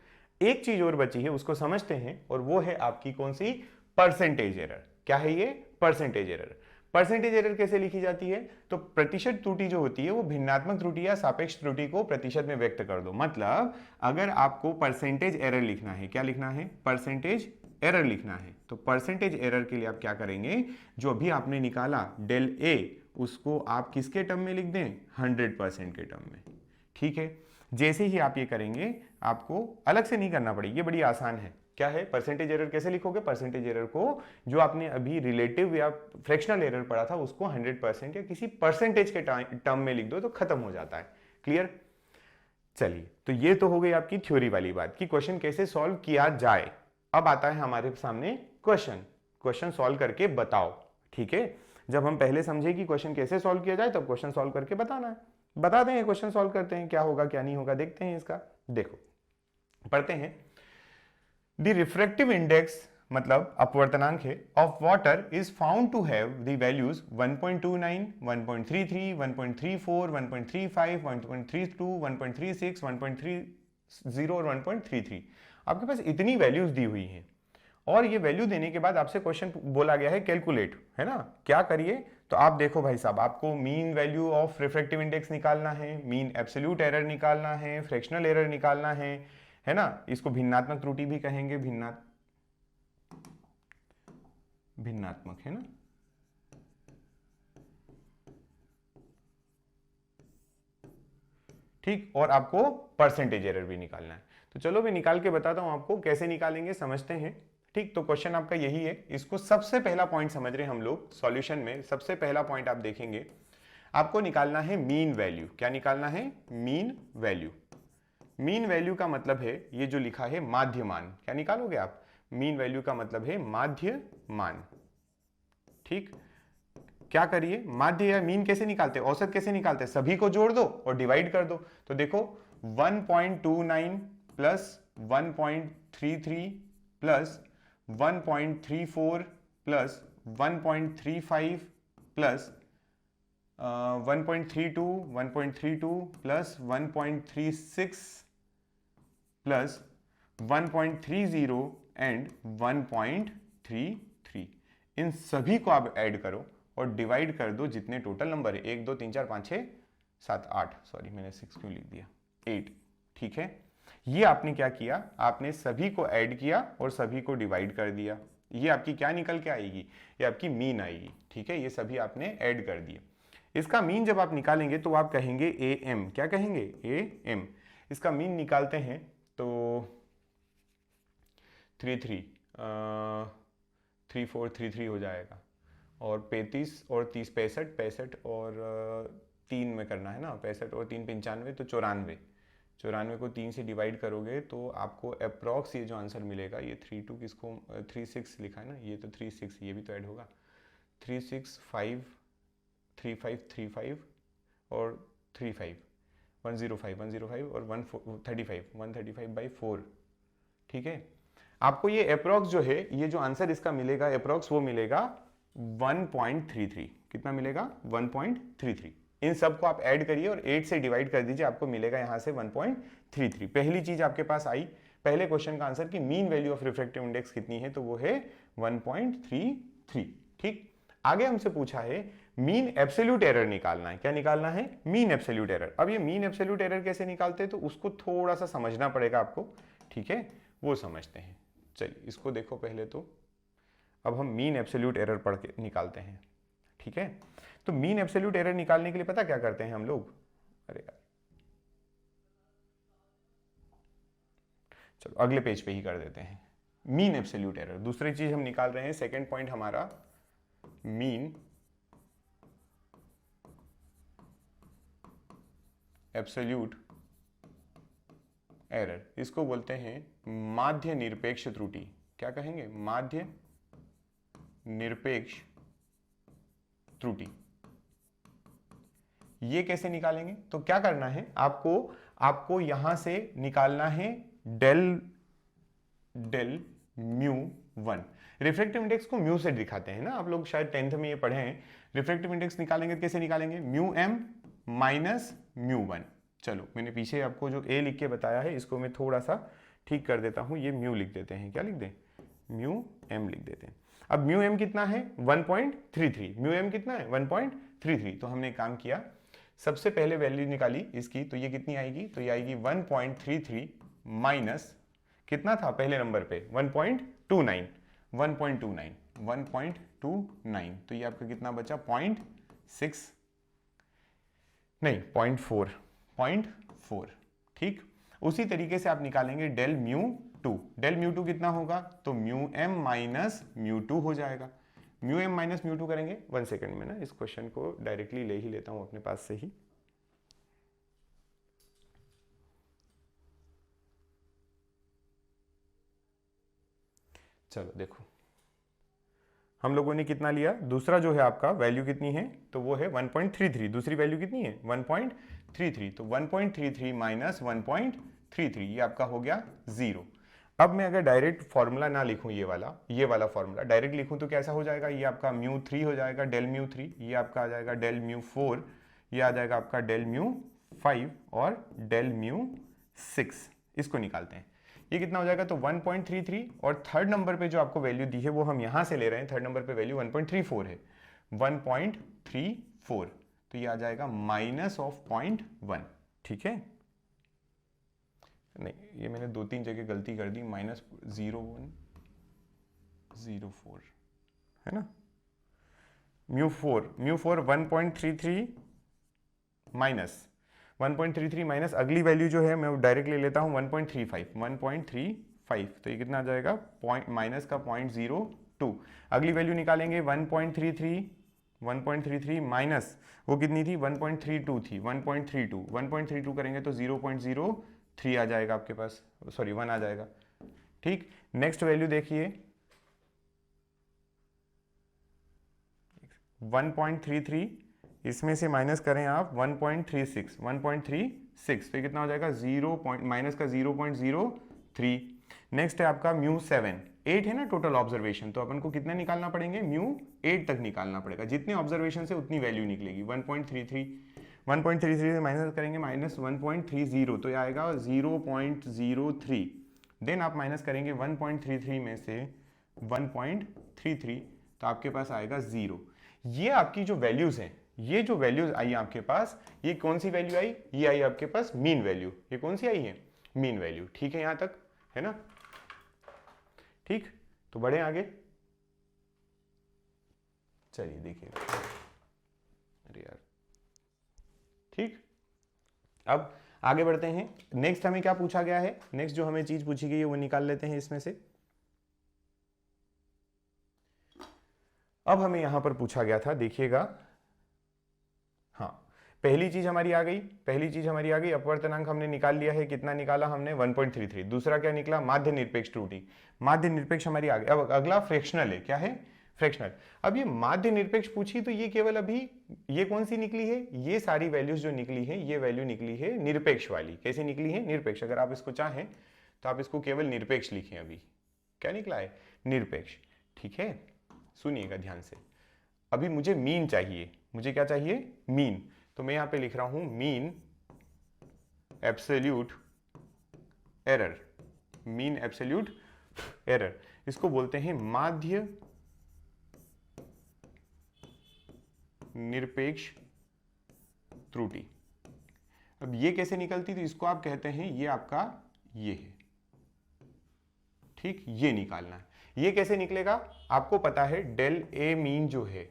एक चीज और बची है, उसको समझते हैं, और वो है आपकी कौन सी, परसेंटेज एरर। क्या है ये, परसेंटेज एरर। परसेंटेज एरर कैसे लिखी जाती है, तो प्रतिशत त्रुटि जो होती है वो भिन्नात्मक त्रुटि या सापेक्ष त्रुटि को प्रतिशत में व्यक्त कर दो। मतलब अगर आपको परसेंटेज एरर लिखना है, क्या लिखना है, परसेंटेज एरर लिखना है, तो परसेंटेज एरर के लिए आप क्या करेंगे, जो अभी आपने निकाला del A, उसको आप किसके टर्म में लिख दें, 100% के टर्म में। ठीक है, जैसे ही आप ये करेंगे आपको अलग से नहीं करना पड़ेगा, ये बड़ी आसान है। क्या है, परसेंटेज एरर कैसे लिखोगे, परसेंटेज एरर को जो आपने अभी रिलेटिव या फ्रैक्शनल एरर पढ़ा था उसको 100% या किसी परसेंटेज के टर्म में लिख दो तो खत्म हो जाता है। क्लियर? चलिए, तो ये तो हो गई आपकी थ्योरी वाली बात कि क्वेश्चन कैसे सॉल्व किया जाए। अब आता है हमारे सामने क्वेश्चन सॉल्व करके बताओ। ठीक है, जब हम पहले समझे कि क्वेश्चन कैसे सॉल्व किया जाए तब क्वेश्चन सॉल्व करके बताना है। बता दें, क्वेश्चन सॉल्व करते हैं, क्या होगा क्या नहीं होगा देखते हैं इसका। देखो, पढ़ते हैं। द रिफ्रैक्टिव इंडेक्स मतलब अपवर्तनांक है of water is found to have the values 1.29, 1.33, 1.34, 1.35, 1.32, 1.36, 1.30 और 1.33। आपके पास इतनी वैल्यूज दी हुई हैं, और ये वैल्यू देने के बाद आपसे क्वेश्चन बोला गया है कैलकुलेट, है ना, क्या करिए। तो आप देखो भाई साहब, आपको mean value of refractive index निकालना है, मीन एब्सोल्यूट एरर निकालना है, फ्रैक्शनल एरर निकालना है ना। इसको भिन्नात्मक त्रुटि भी कहेंगे, भिन्नात्मक, है ना। ठीक, और आपको परसेंटेज एरर भी निकालना है। तो चलो मैं निकाल के बताता हूं आपको कैसे निकालेंगे, समझते हैं। ठीक, तो क्वेश्चन आपका यही है। इसको सबसे पहला पॉइंट समझ रहे हैं हम लोग सॉल्यूशन में। सबसे पहला पॉइंट आप देखेंगे, आपको निकालना है मीन वैल्यू। क्या निकालना है? Mean value. मीन वैल्यू का मतलब है ये जो लिखा है माध्य मान। क्या निकालोगे आप? मीन वैल्यू का मतलब है माध्य मान। ठीक, क्या करिए, माध्य या मीन कैसे निकालते हैं, औसत कैसे निकालते हैं? सभी को जोड़ दो और डिवाइड कर दो। तो देखो 1.29 plus 1.33 plus 1.34 plus 1.35 plus 1.32 1.32 plus 1.36 plus 1.30 and 1.33, इन सभी को आप ऐड करो और डिवाइड कर दो जितने टोटल नंबर है, 1 2 3 4 5 6 7 8, सॉरी मैंने 6 क्यों लिख दिया, 8। ठीक है, ये आपने क्या किया, आपने सभी को ऐड किया और सभी को डिवाइड कर दिया। ये आपकी क्या निकल के आएगी? ये आपकी मीन आएगी। ठीक है, ये सभी आपने ऐड कर दिए। इसका मीन जब आप निकालेंगे तो आप कहेंगे ए एम। क्या कहेंगे? A M. इसका मीन निकालते हैं तो 3433 हो जाएगा, और 35 और 30 65 और 3 में करना है ना, 65 और 3 95, तो 94 को 3 से डिवाइड करोगे तो आपको अप्रॉक्स ये जो आंसर मिलेगा, ये 32 किसको 36 लिखा है ना, ये तो 36, ये भी तो ऐड होगा, 36535 और 35 105 और 135/4। ठीक है, आपको ये अप्रॉक्स जो है, ये जो आंसर इसका मिलेगा अप्रॉक्स, वो मिलेगा 1.33। कितना मिलेगा? 1.33। इन सबको आप ऐड करिए और 8 से डिवाइड कर दीजिए, आपको मिलेगा यहां से 1.33। पहली चीज आपके पास आई पहले क्वेश्चन का आंसर कि mean value of refractive index कितनी है, तो वो है 1.33। ठीक, आगे हमसे पूछा है मीन एब्सोल्यूट एरर निकालना है। क्या निकालना है? Mean absolute error. अब ये मीन एब्सोल्यूट एरर कैसे निकालते हैं, तो उसको थोड़ा सा समझना पड़ेगा आपको। ठीक है, वो समझते हैं। चलिए इसको देखो पहले तो, अब हम मीन एब्सोल्यूट एरर पढ़ के निकालते हैं। ठीक है, तो मीन एब्सोल्यूट एरर निकालने के लिए पता क्या करते हैं हम लोग? अरे यार, चलो अगले पेज पे ही कर देते हैं। मीन एब्सोल्यूट एरर, दूसरी चीज हम निकाल रहे हैं। सेकंड पॉइंट हमारा मीन एब्सोल्यूट एरर, इसको बोलते हैं माध्य निरपेक्ष त्रुटि। क्या कहेंगे? माध्य निरपेक्ष त्रुटि। ये कैसे निकालेंगे? तो क्या करना है आपको यहां से निकालना है डेल म्यू 1। रिफ्रैक्टिव इंडेक्स को म्यू से दिखाते हैं ना, आप लोग शायद 10th में ये पढ़े हैं। रिफ्रैक्टिव इंडेक्स निकालेंगे कैसे निकालेंगे? Mu M minus mu 1। चलो मैंने पीछे आपको जो ए लिख के बताया है, इसको मैं थोड़ा सा ठीक कर देता हूं। ये म्यू लिख देते हैं। क्या लिख दें? म्यू एम लिख देते हैं। अब म्यू एम कितना है? 1.33। म्यू एम कितना है? 1.33। तो हमने काम किया, सबसे पहले वैल्यू निकाली इसकी, तो ये कितनी आएगी? तो ये आएगी 1.33 माइनस कितना था पहले नंबर पे? 1.29। तो ये आपका कितना बचा? 0.6 नहीं 0.4। ठीक, उसी तरीके से आप निकालेंगे डेल म्यू 2। डेल म्यू 2 कितना होगा? तो म्यू एम माइनस म्यू 2 हो जाएगा। म्यू एम माइनस म्यू 2 करेंगे, 1 सेकेंड में ना इस क्वेश्चन को डायरेक्टली ले ही लेता हूं अपने पास से ही। चलो देखो, हम लोगों ने कितना लिया? दूसरा जो है आपका वैल्यू कितनी है? तो वो है 1.33। दूसरी वैल्यू कितनी है? 1.33। तो 1.33 माइनस 1.33, ये आपका हो गया 0। अब मैं अगर डायरेक्ट फॉर्मूला ना लिखूं, ये वाला फॉर्मूला डायरेक्ट लिखूं तो कैसा हो जाएगा? ये आपका म्यू 3 हो जाएगा, डेल म्यू 3। ये आपका आ जाएगा डेल म्यू 4। ये आ जाएगा आपका डेल म्यू 5 और डेल म्यू 6। इसको निकालते हैं, ये कितना हो जाएगा? तो 1.33, और थर्ड नंबर पे जो आपको वैल्यू दी है वो हम यहां से ले रहे हैं। थर्ड नंबर पे वैल्यू 1.34 है, 1.34। तो ये आ जाएगा माइनस ऑफ 0.1। ठीक है, नहीं ये मैंने 2-3 जगह गलती कर दी, -0104 है ना। म्यू 4 1.33 माइनस 1.33 माइनस अगली वैल्यू जो है मैं डायरेक्ट ले लेता हूं 1.35। तो ये कितना आ जाएगा? माइनस का 0.02। अगली वैल्यू निकालेंगे 1.33 1.33 माइनस वो कितनी थी 1.32 थी 1.32 करेंगे तो 0.03 आ जाएगा आपके पास, सॉरी 1 आ जाएगा। ठीक, नेक्स्ट वैल्यू देखिए 1.33, इसमें से माइनस करें आप 1.36 तो कितना हो जाएगा 0 माइनस का 0.03। नेक्स्ट है आपका म्यू 7, 8 है ना टोटल ऑब्जर्वेशन, तो अपन को कितने निकालना पड़ेंगे म्यू 8 तक निकालना पड़ेगा, जितने ऑब्जर्वेशन से उतनी वैल्यू निकलेगी। 1.33 से माइनस करेंगे माइनस 1.30 तो ये आएगा 0.03। देन आप माइनस करेंगे 1.33 में से 1.33 तो आपके पास आएगा 0। ये आपकी जो वैल्यूज हैं, ये जो वैल्यूज आई आपके पास, ये कौन सी वैल्यू आई, ये आई आपके पास मीन वैल्यू। ये कौन सी आई है, मीन वैल्यू। ठीक है, यहां तक है ना। ठीक, तो बढ़े आगे, चलिए देखिए, अरे यार, ठीक, अब आगे बढ़ते हैं। नेक्स्ट हमें क्या पूछा गया है, नेक्स्ट जो हमें चीज पूछी गई है वो निकाल लेते हैं इसमें से। अब हमें यहां पर पूछा गया था, देखिएगा, हाँ, पहली चीज हमारी आ गई, अपवर्तनांक हमने निकाल लिया है, कितना निकाला हमने 1.33। दूसरा क्या निकला, माध्य निरपेक्ष त्रुटि, माध्य निरपेक्ष हमारी आ गई। अब अगला फ्रैक्शनल है, क्या है, फ्रैक्शनल। अब ये माध्य निरपेक्ष पूछी तो ये केवल अभी ये कौन सी निकली है, ये सारी वैल्यूज जो निकली है, ये वैल्यू निकली है निरपेक्ष वाली। कैसे निकली है, निरपेक्ष। अगर आप इसको चाहें तो आप इसको केवल निरपेक्ष लिखें। अभी क्या निकला है, निरपेक्ष। ठीक है, सुनिएगा ध्यान से। अभी मुझे मीन चाहिए, मुझे क्या चाहिए, मीन। तो मैं यहां पे लिख रहा हूं mean absolute error, mean absolute error, इसको बोलते हैं माध्य निरपेक्ष त्रुटि। अब ये कैसे निकलती, तो इसको आप कहते हैं, ये आपका ये है, ठीक, ये निकालना है। ये कैसे निकलेगा, आपको पता है डेल ए मीन जो है,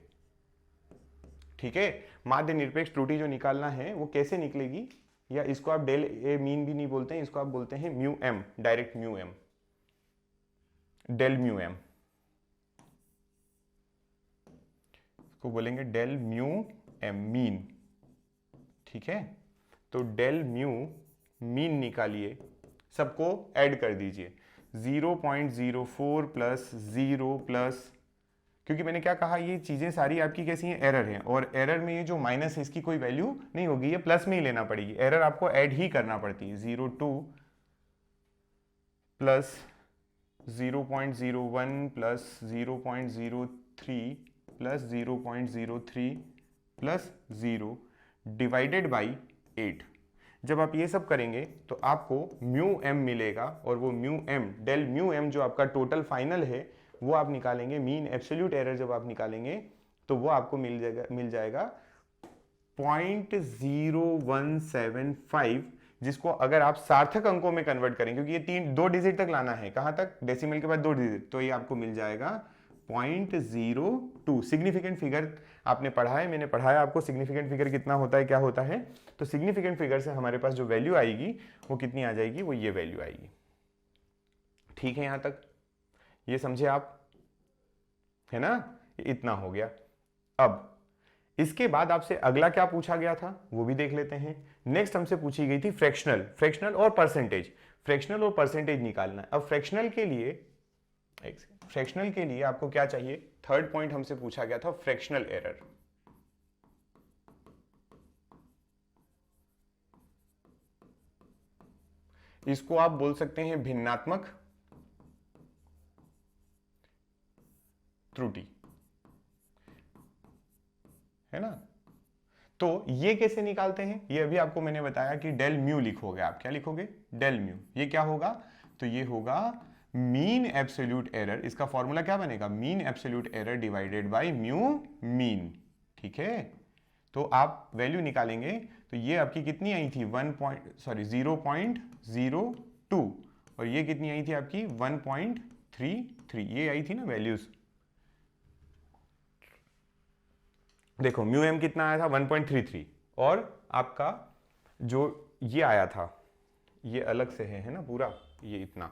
ठीक है, माध्य निरपेक्ष त्रुटि जो निकालना है वो कैसे निकलेगी, या इसको आप डेल ए मीन भी नहीं बोलते हैं, इसको आप बोलते हैं mu M, direct mu M, del mu M, इसको बोलेंगे डेल म्यू एम, मीन। ठीक है, तो डेल म्यू मीन निकालिए, सबको ऐड कर दीजिए, 0.04 प्लस 0 प्लस, क्योंकि मैंने क्या कहा, ये चीजें सारी आपकी कैसी हैं, एरर हैं, और एरर में ये जो माइनस है इसकी कोई वैल्यू नहीं होगी, ये प्लस में ही लेना पड़ेगी, एरर आपको ऐड ही करना पड़ती है। 0.2 plus 0.01 plus 0.03 plus 0.03 plus 0 divided by 8। जब आप ये सब करेंगे तो आपको म्यू एम मिलेगा, और वो mu M, del mu M जो आपका टोटल फाइनल है वो आप निकालेंगे, मीन एब्सोल्यूट एरर जब आप निकालेंगे तो वो आपको मिल जाएगा 0.0175, जिसको अगर आप सार्थक अंकों में कन्वर्ट करें, क्योंकि ये दो डिजिट तक लाना है, कहां तक, डेसिमल के बाद 2 डिजिट, तो ये आपको मिल जाएगा 0.02। सिग्निफिकेंट फिगर आपने पढ़ा है, मैंने पढ़ाया आपको सिग्निफिकेंट फिगर कितना होता है, क्या होता है। तो सिग्निफिकेंट फिगर से हमारे पास जो वैल्यू आएगी वो कितनी आ जाएगी, वो ये वैल्यू आएगी। ठीक है, यहां तक ये समझे आप, है ना, इतना हो गया। अब इसके बाद आपसे अगला क्या पूछा गया था वो भी देख लेते हैं। नेक्स्ट हमसे पूछी गई थी फ्रैक्शनल और परसेंटेज, फ्रैक्शनल और परसेंटेज निकालना है। अब फ्रैक्शनल के लिए आपको क्या चाहिए, थर्ड पॉइंट हमसे पूछा गया था फ्रैक्शनल एरर। इसको आप बोल सकते हैं भिन्नात्मक त्रुटि, है ना। तो ये कैसे निकालते हैं, ये अभी आपको मैंने बताया कि डेल म्यू लिखोगे आप, क्या लिखोगे, डेल म्यू। ये क्या होगा, तो ये होगा मीन एब्सोल्यूट एरर, इसका फॉर्मूला क्या बनेगा, mean absolute error divided by mu mean. ठीक है, तो आप वैल्यू निकालेंगे तो ये आपकी कितनी आई थी 0.02, और ये कितनी आई थी आपकी 1.33, ये आई थी ना वैल्यूज। देखो म्यू एम कितना आया था 1.33, और आपका जो ये आया था ये अलग से है ना पूरा, ये इतना।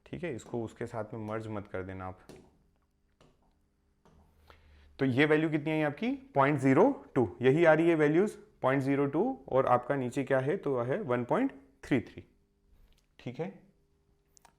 ठीक है, इसको उसके साथ में मर्ज मत कर देना आप। तो ये वैल्यू कितनी आई आपकी 0.02, यही आ रही है वैल्यूज 0.02, और आपका नीचे क्या है तो है 1.33। ठीक है,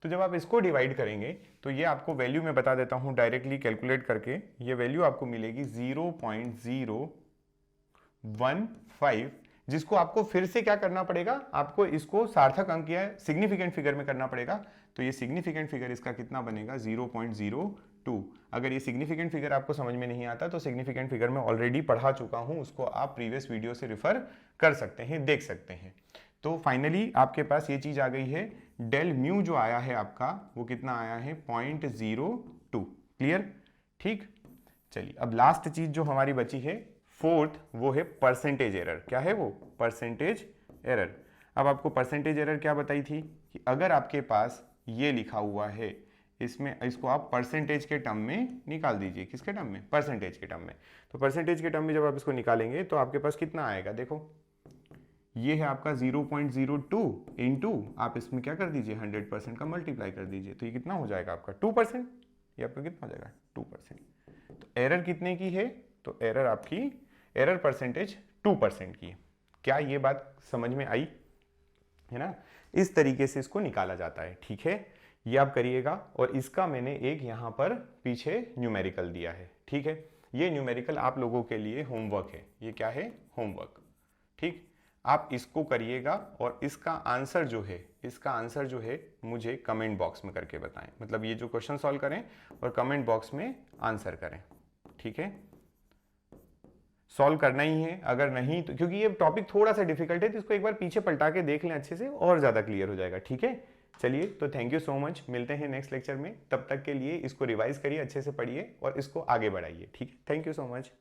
तो जब आप इसको डिवाइड करेंगे तो ये आपको वैल्यू मैं बता देता हूं डायरेक्टली कैलकुलेट करके, ये वैल्यू आपको मिलेगी 0.015, जिसको आपको फिर से क्या करना पड़ेगा, आपको इसको सार्थक अंक या सिग्निफिकेंट फिगर में करना पड़ेगा। तो ये सिग्निफिकेंट फिगर इसका कितना बनेगा 0.02। अगर ये सिग्निफिकेंट फिगर आपको समझ में नहीं आता तो सिग्निफिकेंट फिगर मैं ऑलरेडी पढ़ा चुका हूं, उसको आप प्रीवियस वीडियो से रिफर कर सकते हैं, देख सकते हैं। तो फाइनली आपके पास ये चीज आ गई है, डेल म्यू जो आया है आपका वो कितना आया है 0.02। क्लियर? ठीक, चलिए अब लास्ट चीज जो हमारी बची है फोर्थ, वो है परसेंटेज एरर। क्या है वो? Percentage error. अब आपको परसेंटेज एरर क्या बताई थी कि अगर आपके पास ये लिखा हुआ है, इसमें इसको आप परसेंटेज के टर्म में निकाल दीजिए। किसके टर्म में? परसेंटेज के टर्म में। तो परसेंटेज के टर्म में जब आप इसको निकालेंगे तो आपके पास कितना आएगा, देखो ये है आपका 0.02 इंटू आप इसमें क्या कर दीजिए 100% का मल्टीप्लाई कर दीजिए, तो ये कितना हो जाएगा आपका 2%। ये आपका कितना हो जाएगा 2%। तो एरर कितने की है? तो एरर आपकी, एरर परसेंटेज 2% की है। क्या ये बात समझ में आई है ना? इस तरीके से इसको निकाला जाता है। ठीक है, ये आप करिएगा, और इसका मैंने एक यहां पर पीछे न्यूमेरिकल दिया है। ठीक है, ये न्यूमेरिकल आप लोगों के लिए होमवर्क है। ये क्या है? होमवर्क। ठीक, आप इसको करिएगा और इसका आंसर जो है, इसका आंसर जो है मुझे कमेंट बॉक्स में करके बताएं। मतलब ये जो क्वेश्चन सॉल्व करें और कमेंट बॉक्स में आंसर करें। ठीक है, सॉल्व करना ही है, अगर नहीं तो, क्योंकि ये टॉपिक थोड़ा सा डिफिकल्ट है, तो इसको एक बार पीछे पलटा के देख लें अच्छे से और ज्यादा क्लियर हो जाएगा। ठीक है, चलिए तो थैंक यू सो मच, मिलते हैं नेक्स्ट लेक्चर में। तब तक के लिए इसको रिवाइज करिए, अच्छे से पढ़िए और इसको आगे बढ़ाइए। ठीक है, थैंक यू सो मच।